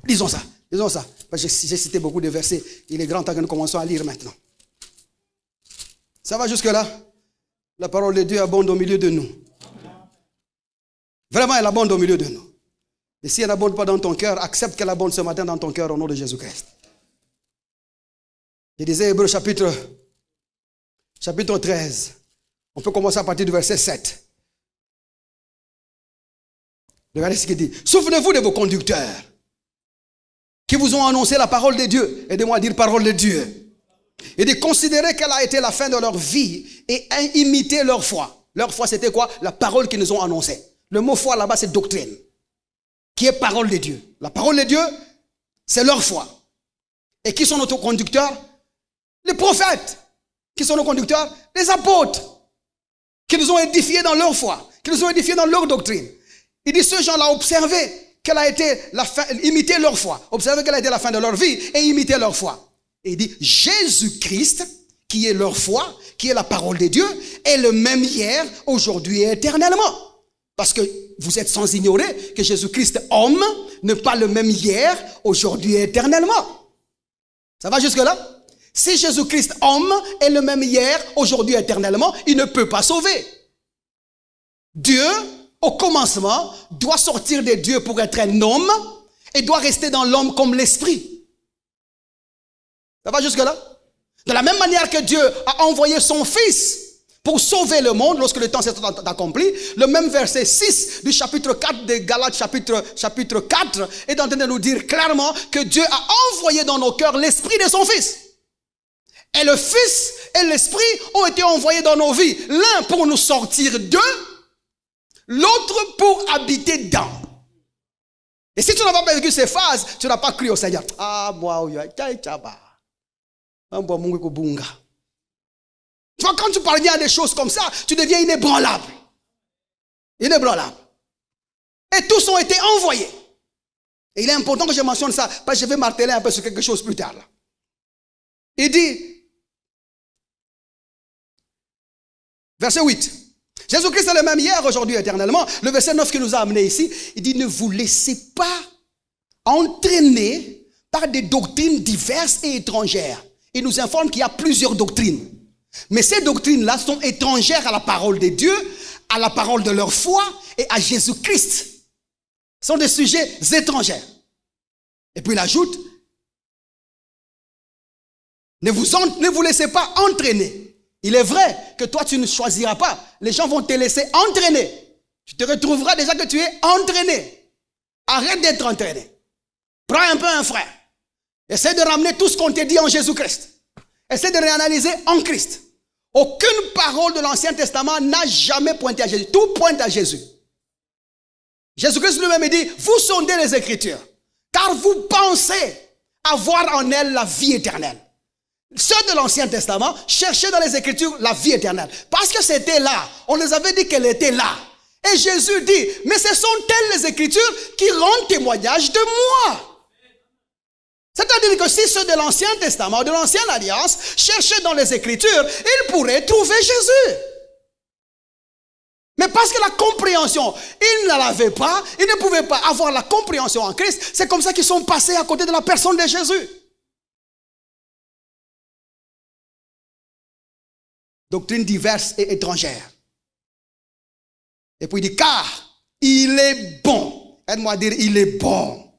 Lisons ça. Lisons ça. J'ai cité beaucoup de versets. Il est grand temps que nous commençons à lire maintenant. Ça va jusque là? La parole de Dieu abonde au milieu de nous. Vraiment, elle abonde au milieu de nous. Et si elle n'abonde pas dans ton cœur, accepte qu'elle abonde ce matin dans ton cœur au nom de Jésus-Christ. Je disais Hébreux chapitre 13. On peut commencer à partir du verset 7. Regardez ce qu'il dit. Souvenez-vous de vos conducteurs qui vous ont annoncé la parole de Dieu. Aidez-moi à dire parole de Dieu. Et de considérer quelle a été la fin de leur vie et imiter leur foi. Leur foi, c'était quoi? La parole qu'ils nous ont annoncée. Le mot foi là-bas, c'est doctrine, qui est parole de Dieu. La parole de Dieu, c'est leur foi. Et qui sont nos conducteurs? Les prophètes. Qui sont nos conducteurs? Les apôtres. Qui nous ont édifiés dans leur foi. Qui nous ont édifiés dans leur doctrine. Il dit, ceux gens-là, observez quelle a été la fin, imiter leur foi. Observez quelle a été la fin de leur vie et imiter leur foi. Et il dit, Jésus-Christ, qui est leur foi, qui est la parole de Dieu, est le même hier, aujourd'hui et éternellement. Parce que vous êtes sans ignorer que Jésus-Christ, homme, n'est pas le même hier, aujourd'hui et éternellement. Ça va jusque-là? Si Jésus-Christ, homme, est le même hier, aujourd'hui et éternellement, il ne peut pas sauver. Dieu, au commencement, doit sortir de Dieu pour être un homme et doit rester dans l'homme comme l'esprit. Ça va jusque-là? De la même manière que Dieu a envoyé son Fils pour sauver le monde lorsque le temps s'est accompli. Le même verset 6 du chapitre 4 de Galates chapitre 4 est en train de nous dire clairement que Dieu a envoyé dans nos cœurs l'esprit de son Fils. Et le Fils et l'Esprit ont été envoyés dans nos vies. L'un pour nous sortir d'eux, l'autre pour habiter dans. Et si tu n'as pas vécu ces phases, tu n'as pas cru au Seigneur. Ah, moi, tu vois, quand tu parviens à des choses comme ça, tu deviens inébranlable. Inébranlable. Et tous ont été envoyés. Et il est important que je mentionne ça, parce que je vais marteler un peu sur quelque chose plus tard. Là. Il dit, verset 8, Jésus-Christ est le même hier, aujourd'hui, éternellement. Le verset 9 qui nous a amenés ici, il dit, ne vous laissez pas entraîner par des doctrines diverses et étrangères. Il nous informe qu'il y a plusieurs doctrines. Mais ces doctrines-là sont étrangères à la parole de Dieu, à la parole de leur foi et à Jésus-Christ. Ce sont des sujets étrangers. Et puis il ajoute, ne vous laissez pas entraîner. Il est vrai que toi tu ne choisiras pas. Les gens vont te laisser entraîner. Tu te retrouveras déjà que tu es entraîné. Arrête d'être entraîné. Prends un peu un frère. Essaie de ramener tout ce qu'on t'a dit en Jésus-Christ. Essaie de réanalyser en Christ. Aucune parole de l'Ancien Testament n'a jamais pointé à Jésus. Tout pointe à Jésus. Jésus-Christ lui-même dit, vous sondez les Écritures, car vous pensez avoir en elles la vie éternelle. Ceux de l'Ancien Testament cherchaient dans les Écritures la vie éternelle. Parce que c'était là. On les avait dit qu'elle était là. Et Jésus dit, mais ce sont elles les Écritures qui rendent témoignage de moi. C'est-à-dire que si ceux de l'Ancien Testament, de l'Ancienne Alliance, cherchaient dans les Écritures, ils pourraient trouver Jésus. Mais parce que la compréhension, ils ne l'avaient pas, ils ne pouvaient pas avoir la compréhension en Christ, c'est comme ça qu'ils sont passés à côté de la personne de Jésus. Doctrines diverses et étrangères. Et puis il dit, car il est bon. Aide-moi à dire, il est bon.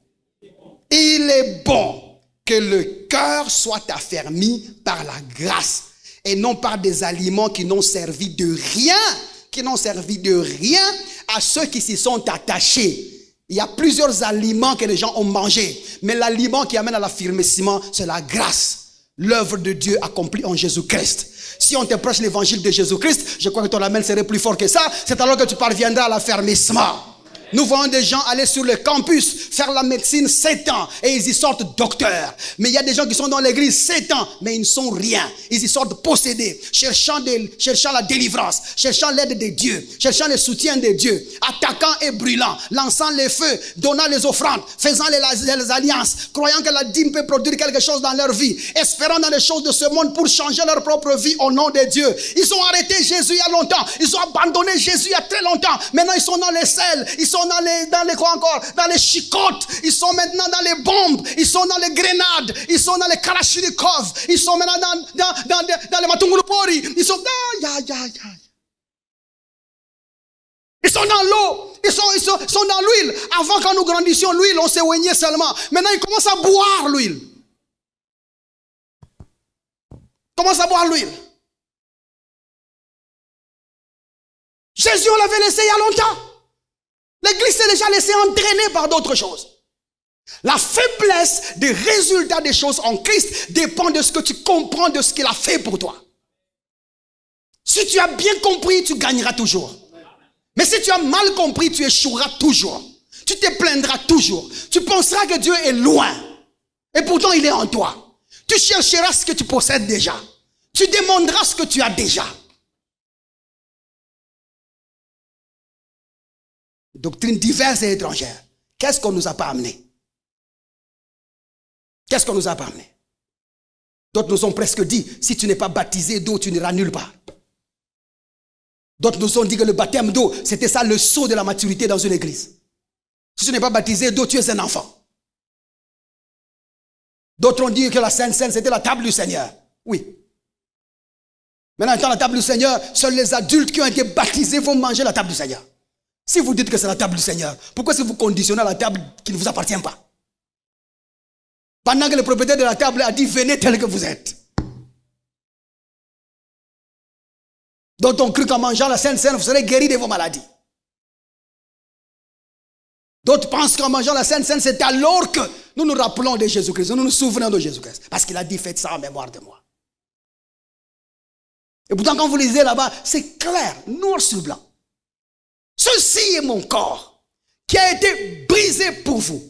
Il est bon que le cœur soit affermi par la grâce et non par des aliments qui n'ont servi de rien, à ceux qui s'y sont attachés. Il y a plusieurs aliments que les gens ont mangés, mais l'aliment qui amène à l'affirmissement, c'est la grâce, l'œuvre de Dieu accomplie en Jésus-Christ. Si on te prêche l'évangile de Jésus-Christ, je crois que ton amen serait plus fort que ça, c'est alors que tu parviendras à l'affermissement. Nous voyons des gens aller sur le campus, faire la médecine 7 ans, et ils y sortent docteurs. Mais il y a des gens qui sont dans l'église 7 ans, mais ils ne sont rien. Ils y sortent possédés, cherchant la délivrance, cherchant l'aide de Dieu, cherchant le soutien de Dieu, attaquant et brûlant, lançant les feux, donnant les offrandes, faisant les alliances, croyant que la dîme peut produire quelque chose dans leur vie, espérant dans les choses de ce monde pour changer leur propre vie au nom de Dieu. Ils ont arrêté Jésus il y a longtemps, ils ont abandonné Jésus il y a très longtemps. Maintenant ils sont dans les selles, ils sont dans les quoi encore, dans les chicottes, ils sont maintenant dans les bombes, ils sont dans les grenades, ils sont dans les kalachnikov, ils sont maintenant dans les matungulupori, ils sont ils sont dans l'eau, ils sont dans l'huile. Avant, quand nous grandissions, l'huile, on s'éloignait seulement. Maintenant, ils commencent à boire l'huile. Commence à boire l'huile. Jésus, on l'avait laissé il y a longtemps. L'église s'est déjà laissée entraîner par d'autres choses. La faiblesse des résultats des choses en Christ dépend de ce que tu comprends de ce qu'il a fait pour toi. Si tu as bien compris, tu gagneras toujours. Mais si tu as mal compris, tu échoueras toujours. Tu te plaindras toujours. Tu penseras que Dieu est loin. Et pourtant, il est en toi. Tu chercheras ce que tu possèdes déjà. Tu demanderas ce que tu as déjà. Doctrines diverses et étrangères. Qu'est-ce qu'on ne nous a pas amené? Qu'est-ce qu'on ne nous a pas amené? D'autres nous ont presque dit, si tu n'es pas baptisé d'eau, tu n'iras nulle part. D'autres nous ont dit que le baptême d'eau, c'était ça le sceau de la maturité dans une église. Si tu n'es pas baptisé d'eau, tu es un enfant. D'autres ont dit que la Sainte Seine, c'était la table du Seigneur. Oui. Maintenant, dans la table du Seigneur, seuls les adultes qui ont été baptisés vont manger la table du Seigneur. Si vous dites que c'est la table du Seigneur, pourquoi est-ce que vous conditionnez à la table qui ne vous appartient pas? Pendant que le propriétaire de la table a dit, venez tel que vous êtes. D'autres ont cru qu'en mangeant la Sainte Seine, vous serez guéris de vos maladies. D'autres pensent qu'en mangeant la Sainte Seine, c'est alors que nous nous rappelons de Jésus-Christ, nous nous souvenons de Jésus-Christ. Parce qu'il a dit, faites ça en mémoire de moi. Et pourtant, quand vous lisez là-bas, c'est clair, noir sur blanc. Ceci est mon corps qui a été brisé pour vous.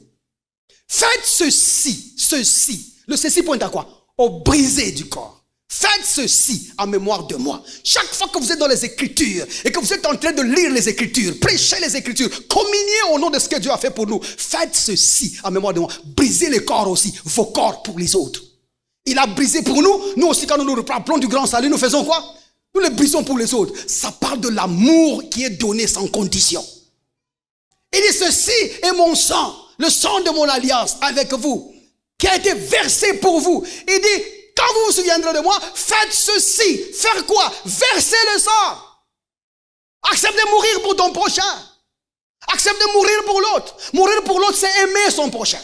Faites ceci. Le ceci pointe à quoi? Au brisé du corps. Faites ceci en mémoire de moi. Chaque fois que vous êtes dans les Écritures et que vous êtes en train de lire les Écritures, prêchez les Écritures, communiez au nom de ce que Dieu a fait pour nous. Faites ceci en mémoire de moi. Brisez les corps aussi, vos corps pour les autres. Il a brisé pour nous. Nous aussi, quand nous nous rappelons du grand salut, nous faisons quoi? Nous les brisons pour les autres. Ça parle de l'amour qui est donné sans condition. Il dit, ceci est mon sang, le sang de mon alliance avec vous, qui a été versé pour vous. Il dit, quand vous vous souviendrez de moi, faites ceci. Faire quoi? Verser le sang. Accepte de mourir pour ton prochain. Accepte de mourir pour l'autre. Mourir pour l'autre, c'est aimer son prochain.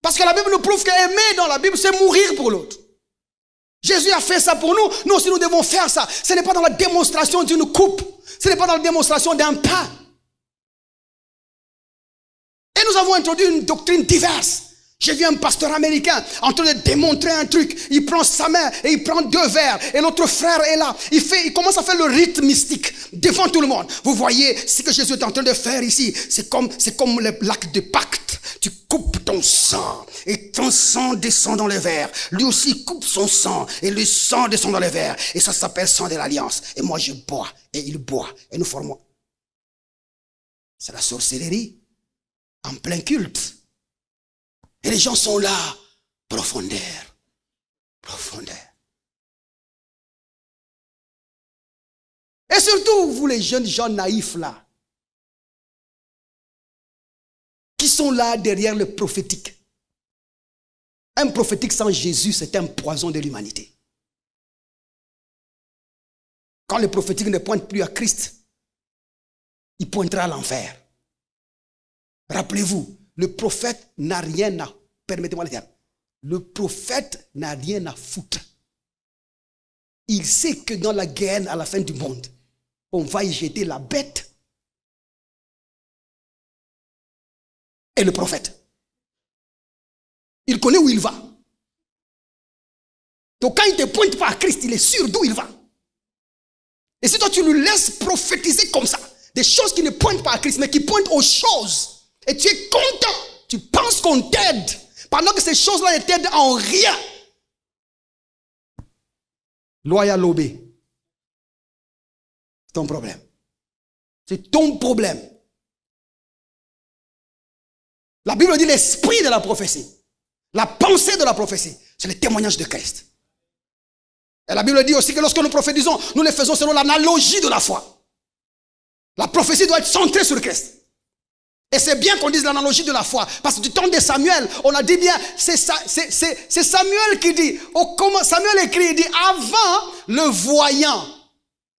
Parce que la Bible nous prouve qu'aimer dans la Bible, c'est mourir pour l'autre. Jésus a fait ça pour nous. Nous aussi, nous devons faire ça. Ce n'est pas dans la démonstration d'une coupe. Ce n'est pas dans la démonstration d'un pain. Et nous avons introduit une doctrine diverse. J'ai vu un pasteur américain en train de démontrer un truc. Il prend sa main et il prend 2 verres. Et l'autre frère est là. Il commence à faire le rite mystique devant tout le monde. Vous voyez ce que Jésus est en train de faire ici. C'est comme l'acte de pacte. Tu coupes ton sang et ton sang descend dans les verres. Lui aussi coupe son sang et le sang descend dans les verres. Et ça s'appelle sang de l'alliance. Et moi je bois et il boit. Et nous formons. C'est la sorcellerie en plein culte. Et les gens sont là, profondeur. Et surtout, vous les jeunes gens naïfs là, qui sont là derrière le prophétique. Un prophétique sans Jésus, c'est un poison de l'humanité. Quand le prophétique ne pointe plus à Christ, il pointera à l'enfer. Rappelez-vous, le prophète n'a rien à, permettez-moi le terme, le prophète n'a rien à foutre. Il sait que dans la guerre à la fin du monde, on va y jeter la bête et le prophète. Il connaît où il va. Donc quand il ne te pointe pas à Christ, il est sûr d'où il va. Et si toi tu le laisses prophétiser comme ça, des choses qui ne pointent pas à Christ, mais qui pointent aux choses, et tu es content, tu penses qu'on t'aide, pendant que ces choses-là ne t'aident en rien. Loyal lobé. C'est ton problème. C'est ton problème. La Bible dit l'esprit de la prophétie. La pensée de la prophétie. C'est le témoignage de Christ. Et la Bible dit aussi que lorsque nous prophétisons, nous le faisons selon l'analogie de la foi. La prophétie doit être centrée sur Christ. Et c'est bien qu'on dise l'analogie de la foi. Parce que du temps de Samuel, on a dit bien, c'est Samuel qui dit, Samuel écrit, il dit, avant le voyant.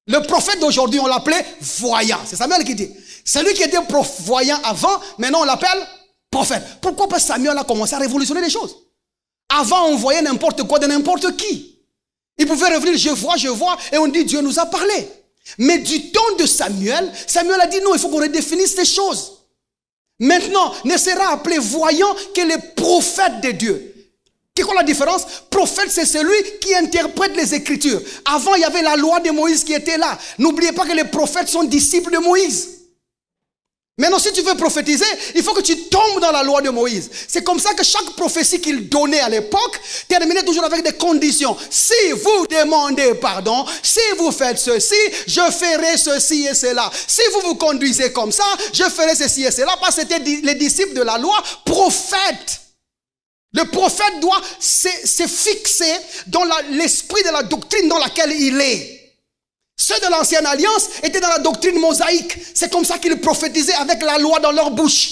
Le prophète d'aujourd'hui, on l'appelait voyant. C'est Samuel qui dit. Celui qui était voyant avant, maintenant on l'appelle prophète. Pourquoi? Parce que Samuel a commencé à révolutionner les choses. Avant, on voyait n'importe quoi de n'importe qui. Il pouvait revenir, je vois, et on dit, Dieu nous a parlé. Mais du temps de Samuel, Samuel a dit, non, il faut qu'on redéfinisse ces choses. Maintenant, ne sera appelé voyant que les prophètes de Dieu. Quelle est la différence? Prophète, c'est celui qui interprète les Écritures. Avant, il y avait la loi de Moïse qui était là. N'oubliez pas que les prophètes sont disciples de Moïse. Maintenant, si tu veux prophétiser, il faut que tu tombes dans la loi de Moïse. C'est comme ça que chaque prophétie qu'il donnait à l'époque terminait toujours avec des conditions. Si vous demandez pardon, si vous faites ceci, je ferai ceci et cela. Si vous vous conduisez comme ça, je ferai ceci et cela. Parce que c'était les disciples de la loi, prophètes. Le prophète doit se fixer dans l'esprit de la doctrine dans laquelle il est. Ceux de l'ancienne alliance étaient dans la doctrine mosaïque. C'est comme ça qu'ils prophétisaient avec la loi dans leur bouche.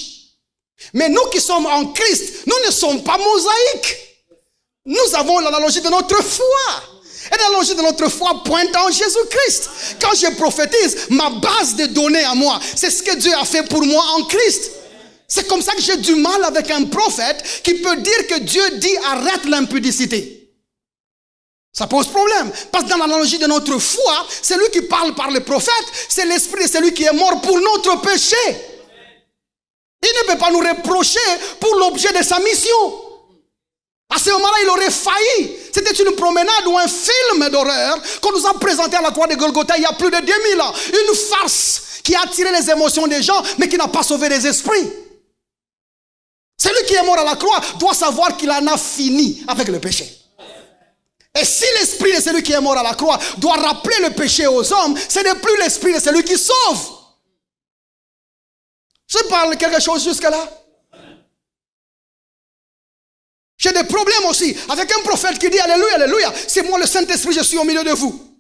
Mais nous qui sommes en Christ, nous ne sommes pas mosaïques. Nous avons l'analogie de notre foi. Et l'analogie de notre foi pointe en Jésus-Christ. Quand je prophétise, ma base de données à moi, c'est ce que Dieu a fait pour moi en Christ. C'est comme ça que j'ai du mal avec un prophète qui peut dire que Dieu dit arrête l'impudicité. Ça pose problème. Parce que dans l'analogie de notre foi, celui qui parle par le prophète, c'est l'esprit de celui qui est mort pour notre péché. Il ne peut pas nous reprocher pour l'objet de sa mission. À ce moment-là, il aurait failli. C'était une promenade ou un film d'horreur qu'on nous a présenté à la croix de Golgotha il y a plus de 2000 ans. Une farce qui a attiré les émotions des gens, mais qui n'a pas sauvé les esprits. Celui qui est mort à la croix doit savoir qu'il en a fini avec le péché. Et si l'esprit de celui qui est mort à la croix doit rappeler le péché aux hommes, ce n'est plus l'esprit de celui qui sauve. Je parle quelque chose jusqu'à là. J'ai des problèmes aussi avec un prophète qui dit alléluia, alléluia, c'est moi le Saint-Esprit, je suis au milieu de vous.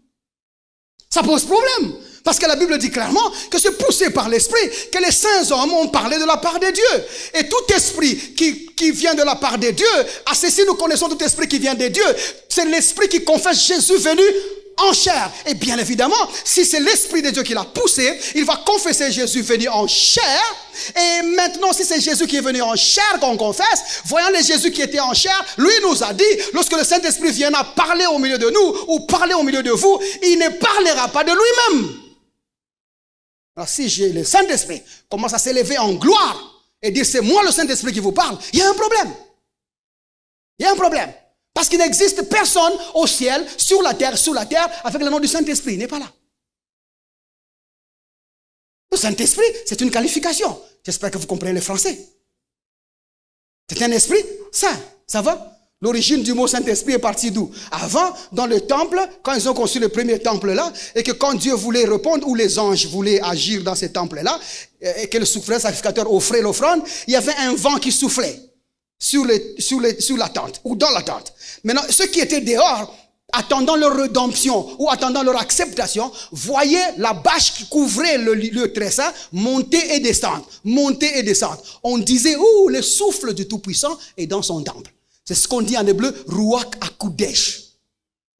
Ça pose problème. Parce que la Bible dit clairement que c'est poussé par l'Esprit que les saints hommes ont parlé de la part de Dieu. Et tout esprit qui vient de la part de Dieu, à ceci nous connaissons tout esprit qui vient de Dieu. C'est l'Esprit qui confesse Jésus venu en chair. Et bien évidemment, si c'est l'Esprit de Dieu qui l'a poussé, il va confesser Jésus venu en chair. Et maintenant, si c'est Jésus qui est venu en chair qu'on confesse, voyant le Jésus qui était en chair, lui nous a dit, lorsque le Saint-Esprit viendra parler au milieu de nous, ou parler au milieu de vous, il ne parlera pas de lui-même. Alors si j'ai le Saint-Esprit commence à s'élever en gloire et dire c'est moi le Saint-Esprit qui vous parle, il y a un problème. Il y a un problème. Parce qu'il n'existe personne au ciel, sur la terre, sous la terre, avec le nom du Saint-Esprit. Il n'est pas là. Le Saint-Esprit, c'est une qualification. J'espère que vous comprenez le français. C'est un esprit saint. Ça va? L'origine du mot Saint-Esprit est partie d'où? Avant, dans le temple, quand ils ont conçu le premier temple là, et que quand Dieu voulait répondre, ou les anges voulaient agir dans ce temple là, et que le souverain sacrificateur offrait l'offrande, il y avait un vent qui soufflait sur la tente, ou dans la tente. Maintenant, ceux qui étaient dehors, attendant leur rédemption, ou attendant leur acceptation, voyaient la bâche qui couvrait le tressain monter et descendre, monter et descendre. On disait, le souffle du Tout-Puissant est dans son temple. C'est ce qu'on dit en hébreu, Ruach HaKodesh.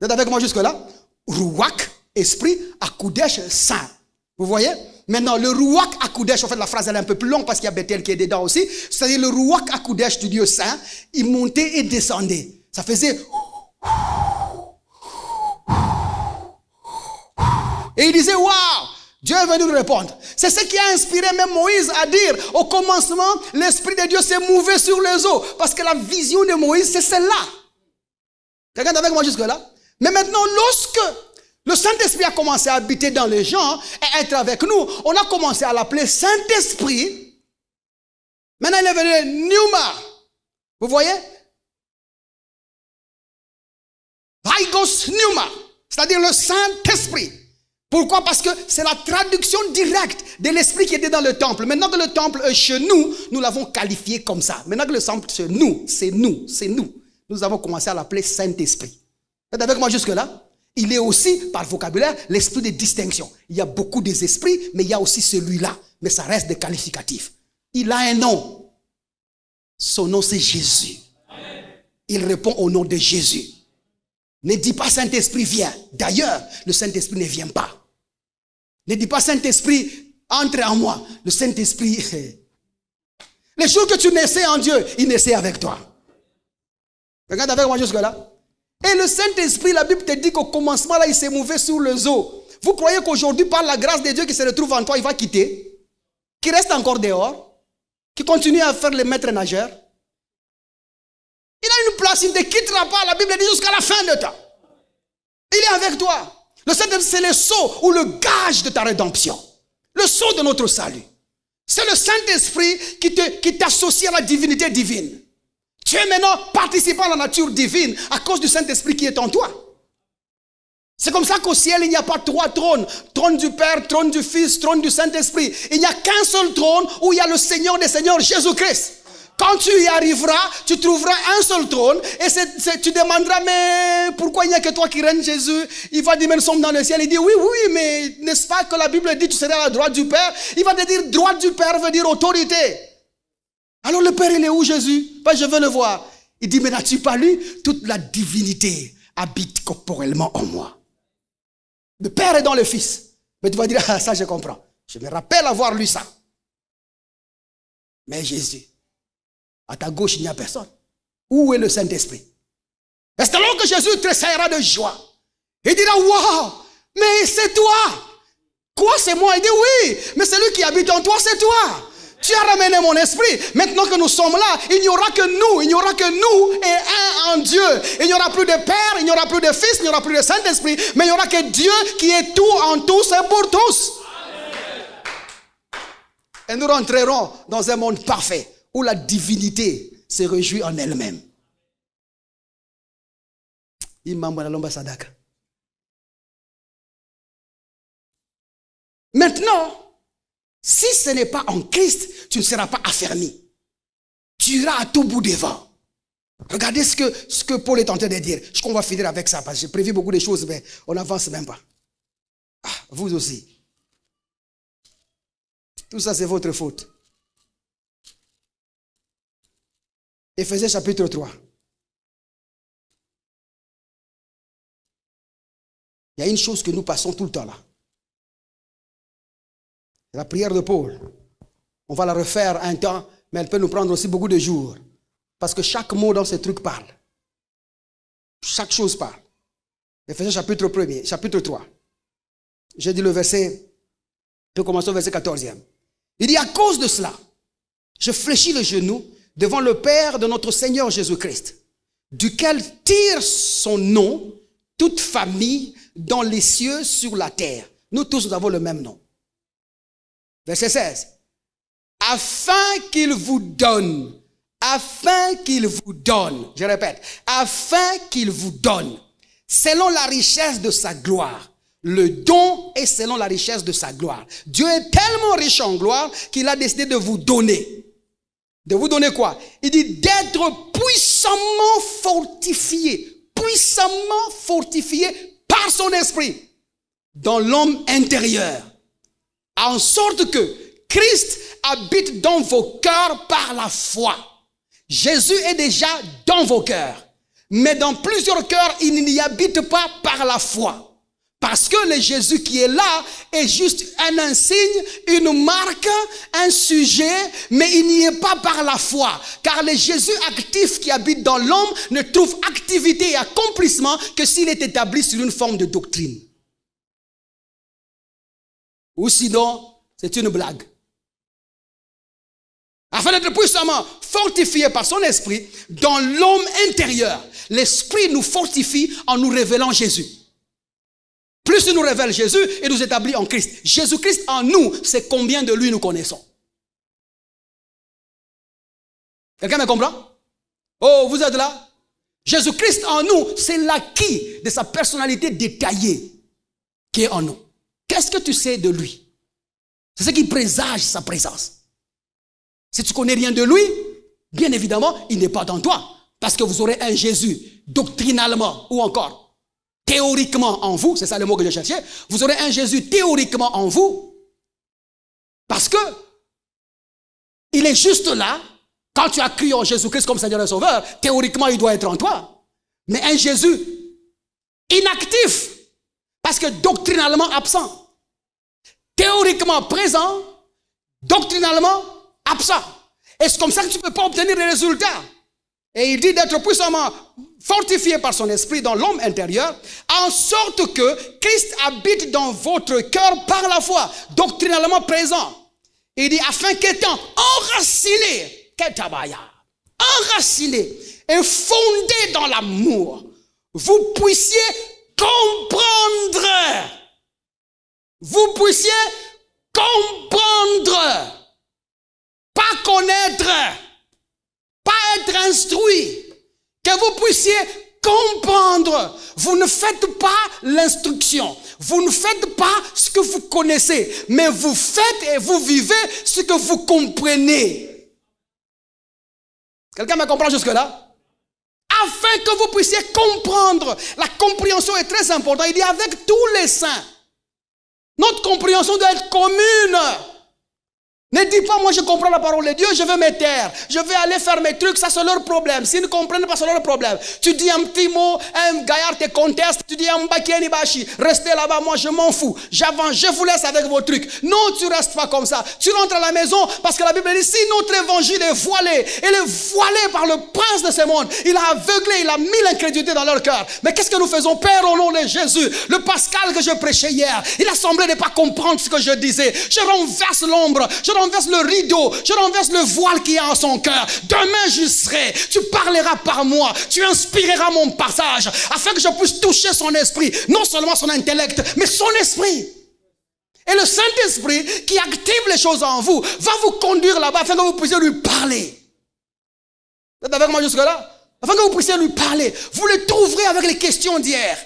Vous êtes avec moi jusque-là? Ruach, esprit, HaKodesh, saint. Vous voyez? Maintenant, le Ruach HaKodesh, en fait, la phrase elle est un peu plus longue parce qu'il y a Bethel qui est dedans aussi. C'est-à-dire le Ruach HaKodesh du Dieu saint, il montait et descendait. Ça faisait... Et il disait, waouh! Dieu est venu nous répondre. C'est ce qui a inspiré même Moïse à dire, au commencement, l'Esprit de Dieu s'est mouvé sur les eaux. Parce que la vision de Moïse, c'est celle-là. Quelqu'un est avec moi jusque-là? Mais maintenant, lorsque le Saint-Esprit a commencé à habiter dans les gens et être avec nous, on a commencé à l'appeler Saint-Esprit. Maintenant, il est venu Pneuma. Vous voyez? Haigos Pneuma. C'est-à-dire le Saint-Esprit. Pourquoi? Parce que c'est la traduction directe de l'esprit qui était dans le temple. Maintenant que le temple est chez nous, nous l'avons qualifié comme ça. Maintenant que le temple est chez nous, c'est nous, c'est nous. Nous avons commencé à l'appeler Saint-Esprit. Vous êtes avec moi jusque-là? Il est aussi, par vocabulaire, l'esprit de distinction. Il y a beaucoup des esprits, mais il y a aussi celui-là. Mais ça reste des qualificatifs. Il a un nom. Son nom, c'est Jésus. Il répond au nom de Jésus. Ne dis pas Saint-Esprit viens. D'ailleurs, le Saint-Esprit ne vient pas. Ne dis pas Saint-Esprit, entre en moi. Le Saint-Esprit, les jours que tu naissais en Dieu, il naissait avec toi. Regarde avec moi jusque-là. Et le Saint-Esprit, la Bible te dit qu'au commencement, là, il s'est mouvé sur les eaux. Vous croyez qu'aujourd'hui, par la grâce de Dieu qui se retrouve en toi, il va quitter? Qui reste encore dehors? Qui continue à faire les maîtres nageurs? Il a une place, il ne te quittera pas. La Bible dit jusqu'à la fin de temps. Il est avec toi. Le Saint-Esprit, c'est le sceau ou le gage de ta rédemption. Le sceau de notre salut. C'est le Saint-Esprit qui t'associe à la divinité divine. Tu es maintenant participant à la nature divine à cause du Saint-Esprit qui est en toi. C'est comme ça qu'au ciel, il n'y a pas 3 trônes. Trône du Père, trône du Fils, trône du Saint-Esprit. Il n'y a qu'un seul trône où il y a le Seigneur des Seigneurs, Jésus-Christ. Quand tu y arriveras, tu trouveras un seul trône et tu demanderas, mais pourquoi il n'y a que toi qui règnes, Jésus? Il va dire, mais nous sommes dans le ciel. Il dit, oui, mais n'est-ce pas que la Bible dit, tu seras à la droite du Père? Il va te dire, droite du Père veut dire autorité. Alors le Père, il est où, Jésus? Ben, je veux le voir. Il dit, mais n'as-tu pas lu? Toute la divinité habite corporellement en moi. Le Père est dans le Fils. Mais tu vas dire, ah, ça je comprends. Je me rappelle avoir lu ça. Mais Jésus, à ta gauche, il n'y a personne. Où est le Saint-Esprit? Et c'est alors que Jésus tressaillera de joie. Il dira, waouh, mais c'est toi. Quoi, c'est moi? Il dit, oui, mais celui qui habite en toi, c'est toi. Tu as ramené mon esprit. Maintenant que nous sommes là, il n'y aura que nous et un en Dieu. Il n'y aura plus de Père, il n'y aura plus de Fils, il n'y aura plus de Saint-Esprit, mais il n'y aura que Dieu qui est tout en tous et pour tous. Amen. Et nous rentrerons dans un monde parfait où la divinité se réjouit en elle-même. Maintenant, si ce n'est pas en Christ, tu ne seras pas affermi. Tu iras à tout bout des vents. Regardez ce que Paul est en train de dire. Je crois qu'on va finir avec ça parce que j'ai prévu beaucoup de choses, mais on n'avance même pas. Ah, vous aussi. Tout ça, c'est votre faute. Éphésiens chapitre 3. Il y a une chose que nous passons tout le temps là. La prière de Paul, on va la refaire un temps, mais elle peut nous prendre aussi beaucoup de jours. Parce que chaque mot dans ce truc parle. Chaque chose parle. Éphésiens chapitre 1er, chapitre 3. J'ai dit le verset, je peux commencer au verset 14e. Il dit, à cause de cela, je fléchis le genou devant le Père de notre Seigneur Jésus-Christ, duquel tire son nom toute famille dans les cieux, sur la terre. Nous tous, nous avons le même nom. Verset 16. Afin qu'il vous donne, je répète, afin qu'il vous donne, selon la richesse de sa gloire. Le don est selon la richesse de sa gloire. Dieu est tellement riche en gloire qu'il a décidé de vous donner. De vous donner quoi? Il dit d'être puissamment fortifié par son esprit dans l'homme intérieur. En sorte que Christ habite dans vos cœurs par la foi. Jésus est déjà dans vos cœurs. Mais dans plusieurs cœurs, il n'y habite pas par la foi. Parce que le Jésus qui est là est juste un insigne, une marque, un sujet, mais il n'y est pas par la foi. Car le Jésus actif qui habite dans l'homme ne trouve activité et accomplissement que s'il est établi sur une forme de doctrine. Ou sinon, c'est une blague. Afin d'être puissamment fortifié par son esprit, dans l'homme intérieur, l'esprit nous fortifie en nous révélant Jésus. Plus il nous révèle Jésus, il nous établit en Christ. Jésus-Christ en nous, c'est combien de lui nous connaissons. Quelqu'un me comprend? Oh, vous êtes là? Jésus-Christ en nous, c'est l'acquis de sa personnalité détaillée qui est en nous. Qu'est-ce que tu sais de lui? C'est ce qui présage sa présence. Si tu ne connais rien de lui, bien évidemment, il n'est pas dans toi. Parce que vous aurez un Jésus doctrinalement ou encore théoriquement en vous, c'est ça le mot que je cherchais, vous aurez un Jésus théoriquement en vous parce que il est juste là, quand tu as cru en Jésus-Christ comme Seigneur et Sauveur, théoriquement il doit être en toi. Mais un Jésus inactif, parce que doctrinalement absent. Théoriquement présent, doctrinalement absent. Et c'est comme ça que tu ne peux pas obtenir des résultats. Et il dit d'être puissamment fortifié par son esprit dans l'homme intérieur, en sorte que Christ habite dans votre cœur par la foi, doctrinalement présent. Il dit afin qu'étant enraciné et fondé dans l'amour, vous puissiez comprendre. Vous puissiez comprendre. Pas connaître. Pas être instruit. Que vous puissiez comprendre. Vous ne faites pas l'instruction. Vous ne faites pas ce que vous connaissez. Mais vous faites et vous vivez ce que vous comprenez. Quelqu'un me comprend jusque-là? Afin que vous puissiez comprendre. La compréhension est très importante. Il dit avec tous les saints. Notre compréhension doit être commune. Ne dis pas, moi je comprends la parole de Dieu, je vais me taire. Je vais aller faire mes trucs, ça c'est leur problème. S'ils ne comprennent pas, c'est leur problème. Tu dis un petit mot, un gaillard te conteste, tu dis un bakeni bashi, restez là-bas, moi je m'en fous. J'avance, je vous laisse avec vos trucs. Non, tu restes pas comme ça. Tu rentres à la maison parce que la Bible dit, si notre évangile est voilé, il est voilé par le prince de ce monde. Il a aveuglé, il a mis l'incrédulité dans leur cœur. Mais qu'est-ce que nous faisons, Père, au nom de Jésus? Le Pascal que je prêchais hier, il a semblé ne pas comprendre ce que je disais. Je renverse l'ombre, je renverse le rideau, je renverse le voile qui est en son cœur. Demain j'y serai, tu parleras par moi, tu inspireras mon passage afin que je puisse toucher son esprit, non seulement son intellect, mais son esprit. Et le Saint-Esprit qui active les choses en vous va vous conduire là-bas afin que vous puissiez lui parler. Vous êtes avec moi jusque-là? Afin que vous puissiez lui parler. Vous le trouverez avec les questions d'hier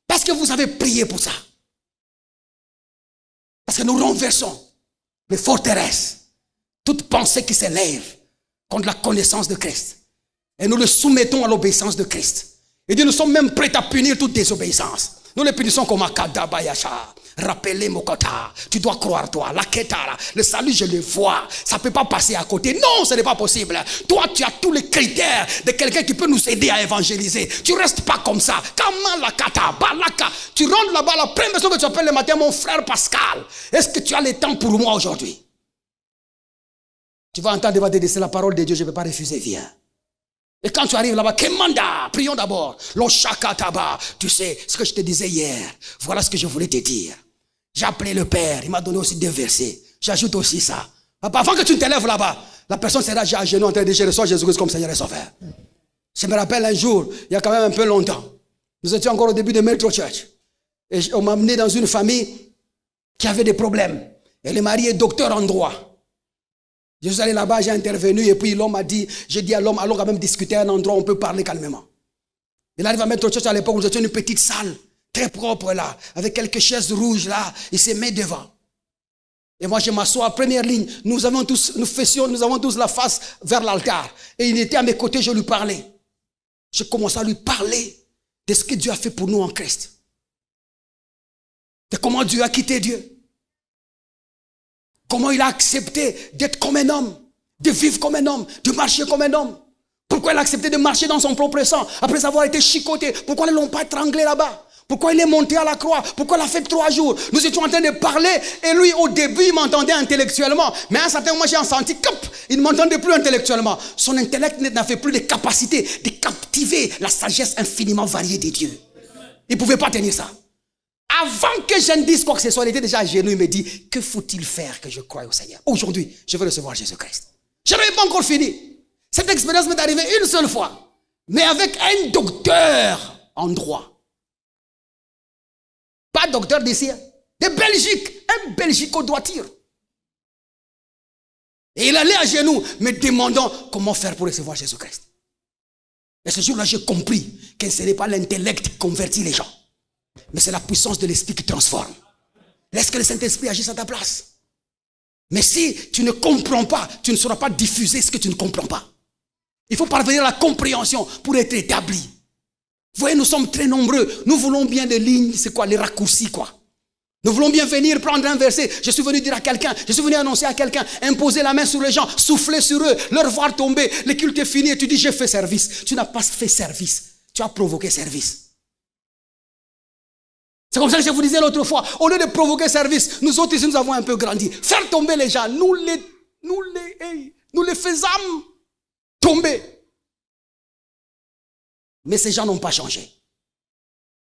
parce que vous avez prié pour ça. Parce que nous renversons les forteresses, toute pensée qui s'élève contre la connaissance de Christ. Et nous le soumettons à l'obéissance de Christ. Et Dieu, nous sommes même prêts à punir toute désobéissance. Nous les punissons comme Akada Bayasha. Rappelez Mokota. Tu dois croire toi. La Ketara. Le salut, je le vois. Ça ne peut pas passer à côté. Non, ce n'est pas possible. Toi, tu as tous les critères de quelqu'un qui peut nous aider à évangéliser. Tu ne restes pas comme ça. Kama la Kata, Balaka. Tu rentres là-bas, la première personne que tu appelles le matin, mon frère Pascal. Est-ce que tu as le temps pour moi aujourd'hui? Tu vas entendre débattre, c'est la parole de Dieu, je ne vais pas refuser, viens. Et quand tu arrives là-bas, Kemanda, prions d'abord. L'Oshakataba, tu sais ce que je te disais hier. Voilà ce que je voulais te dire. J'ai appelé le Père, il m'a donné aussi 2 versets. J'ajoute aussi ça. Avant que tu ne te lèves là-bas, la personne sera déjà à genoux en train de dire, je reçois Jésus-Christ comme Seigneur et Sauveur. Je me rappelle un jour, il y a quand même un peu longtemps. Nous étions encore au début de Metro Church. Et on m'a amené dans une famille qui avait des problèmes. Et le mari est docteur en droit. Je suis allé là-bas, j'ai intervenu et puis l'homme a dit, j'ai dit à l'homme, allons quand même discuter à un endroit où on peut parler calmement. Il arrive à Metro Church à l'époque où nous étions une petite salle, très propre là, avec quelques chaises rouges là, il se met devant. Et moi je m'assois à première ligne, nous avons tous la face vers l'altar. Et il était à mes côtés, je lui parlais. Je commençais à lui parler de ce que Dieu a fait pour nous en Christ. De comment Dieu a quitté Dieu. Comment il a accepté d'être comme un homme, de vivre comme un homme, de marcher comme un homme. Pourquoi il a accepté de marcher dans son propre sang après avoir été chicoté? Pourquoi ils ne l'ont pas étranglé là-bas? Pourquoi il est monté à la croix? Pourquoi il a fait 3 jours? Nous étions en train de parler et lui au début il m'entendait intellectuellement. Mais à un certain moment j'ai senti qu'il ne m'entendait plus intellectuellement. Son intellect n'avait plus de capacité de captiver la sagesse infiniment variée de Dieu. Il ne pouvait pas tenir ça. Avant que je ne dise quoi que ce soit, il était déjà à genoux, il me dit, que faut-il faire que je croie au Seigneur? Aujourd'hui, je veux recevoir Jésus-Christ. Je n'avais pas encore fini. Cette expérience m'est arrivée une seule fois, mais avec un docteur en droit. Pas docteur d'ici, de Belgique, un Belgico-droitier. Et il allait à genoux, me demandant comment faire pour recevoir Jésus-Christ. Et ce jour-là, j'ai compris que ce n'est pas l'intellect qui convertit les gens. Mais c'est la puissance de l'esprit qui transforme. Laisse que le Saint-Esprit agisse à ta place. Mais si tu ne comprends pas, tu ne sauras pas diffuser ce que tu ne comprends pas. Il faut parvenir à la compréhension pour être établi. Vous voyez, nous sommes très nombreux. Nous voulons bien des lignes, c'est quoi, les raccourcis, quoi. Nous voulons bien venir prendre un verset. Je suis venu dire à quelqu'un, je suis venu annoncer à quelqu'un, imposer la main sur les gens, souffler sur eux, leur voir tomber. Le culte est fini et tu dis, j'ai fait service. Tu n'as pas fait service. Tu as provoqué service. C'est comme ça que je vous disais l'autre fois. Au lieu de provoquer service, nous autres ici, nous avons un peu grandi. Faire tomber les gens, nous les faisons tomber. Mais ces gens n'ont pas changé.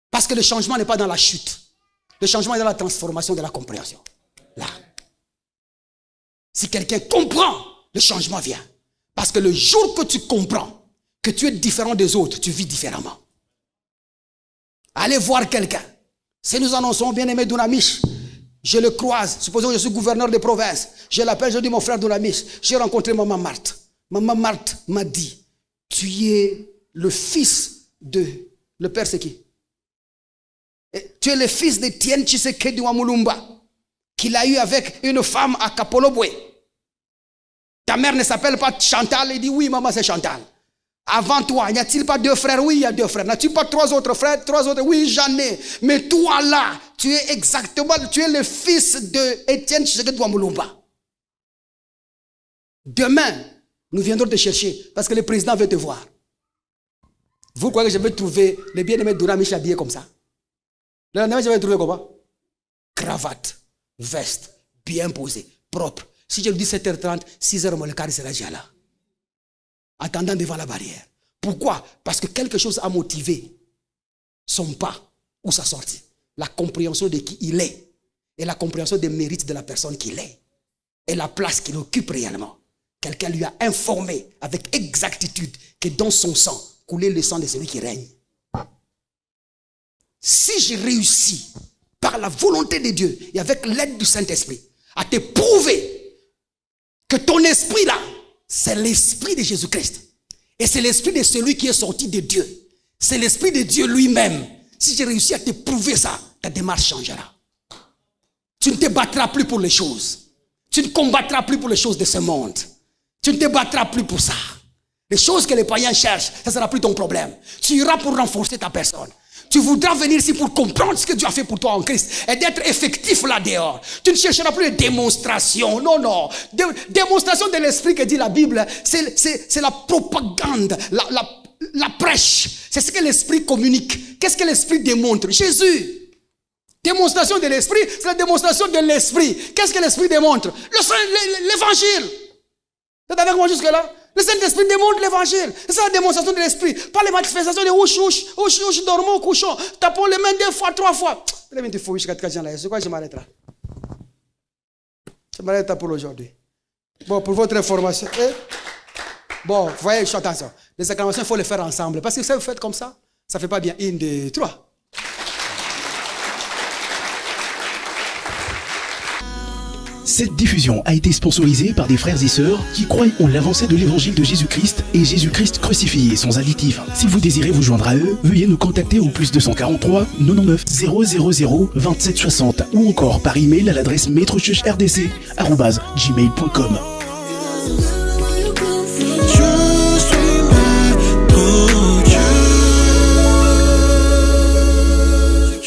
Parce que le changement n'est pas dans la chute. Le changement est dans la transformation de la compréhension. Là. Si quelqu'un comprend, le changement vient. Parce que le jour que tu comprends que tu es différent des autres, tu vis différemment. Allez voir quelqu'un. Si nous annonçons bien-aimé Dunamish, je le croise, supposons que je suis gouverneur de province, je l'appelle, je dis mon frère Dunamish, j'ai rencontré maman Marthe. Maman Marthe m'a dit, tu es le fils de... Le père c'est qui? Tu es le fils d'Étienne Tshisekedi Wamulumba, qu'il a eu avec une femme à Kapolobwe. Ta mère ne s'appelle pas Chantal? Il dit oui maman c'est Chantal. Avant toi, n'y a-t-il pas 2 frères? Oui, il y a 2 frères. N'as-tu pas 3 autres frères? 3 autres? Oui, j'en ai. Mais toi là, tu es le fils de Étienne Tshisekedi Wamulumba. Demain, nous viendrons te chercher parce que le président veut te voir. Vous croyez que je vais trouver les bien-aimés Doura Mich habillés comme ça? Le lendemain, je vais trouver comment? Cravate, veste, bien posée, propre. Si je lui dis 7h30, 6h, le quart sera déjà là. Attendant devant la barrière. Pourquoi? Parce que quelque chose a motivé son pas ou sa sortie. La compréhension de qui il est et la compréhension des mérites de la personne qu'il est et la place qu'il occupe réellement. Quelqu'un lui a informé avec exactitude que dans son sang coulait le sang de celui qui règne. Si j'ai réussi par la volonté de Dieu et avec l'aide du Saint-Esprit à te prouver que ton esprit là, c'est l'esprit de Jésus-Christ et c'est l'esprit de celui qui est sorti de Dieu, c'est l'esprit de Dieu lui-même. Si j'ai réussi à te prouver ça, ta démarche changera. Tu ne te battras plus pour les choses. Tu ne combattras plus pour les choses de ce monde. Tu ne te battras plus pour ça. Les choses que les païens cherchent, ça ne sera plus ton problème. Tu iras pour renforcer ta personne. Tu voudras venir ici pour comprendre ce que Dieu a fait pour toi en Christ et d'être effectif là dehors. Tu ne chercheras plus de démonstration. Non, non. Démonstration de l'esprit que dit la Bible, c'est la propagande, la prêche. C'est ce que l'esprit communique. Qu'est-ce que l'esprit démontre? Jésus. Démonstration de l'esprit, c'est la démonstration de l'esprit. Qu'est-ce que l'esprit démontre? L'évangile. Vous êtes avec moi jusque-là? Le Saint-Esprit démontre l'évangile. C'est ça la démonstration de l'esprit. Pas les manifestations de ouch, dormons, couchons. Tapons les mains 2 fois, 3 fois. C'est quoi je m'arrête là? Je m'arrête là pour aujourd'hui. Bon, pour votre information. Bon, vous voyez, attention. Les acclamations, il faut les faire ensemble. Parce que si vous faites comme ça, ça ne fait pas bien. 1, 2, 3. Cette diffusion a été sponsorisée par des frères et sœurs qui croient en l'avancée de l'évangile de Jésus-Christ et Jésus-Christ crucifié sans additif. Si vous désirez vous joindre à eux, veuillez nous contacter au +243 99 000 27 60 ou encore par email à l'adresse maîtrechurchrdc@gmail.com.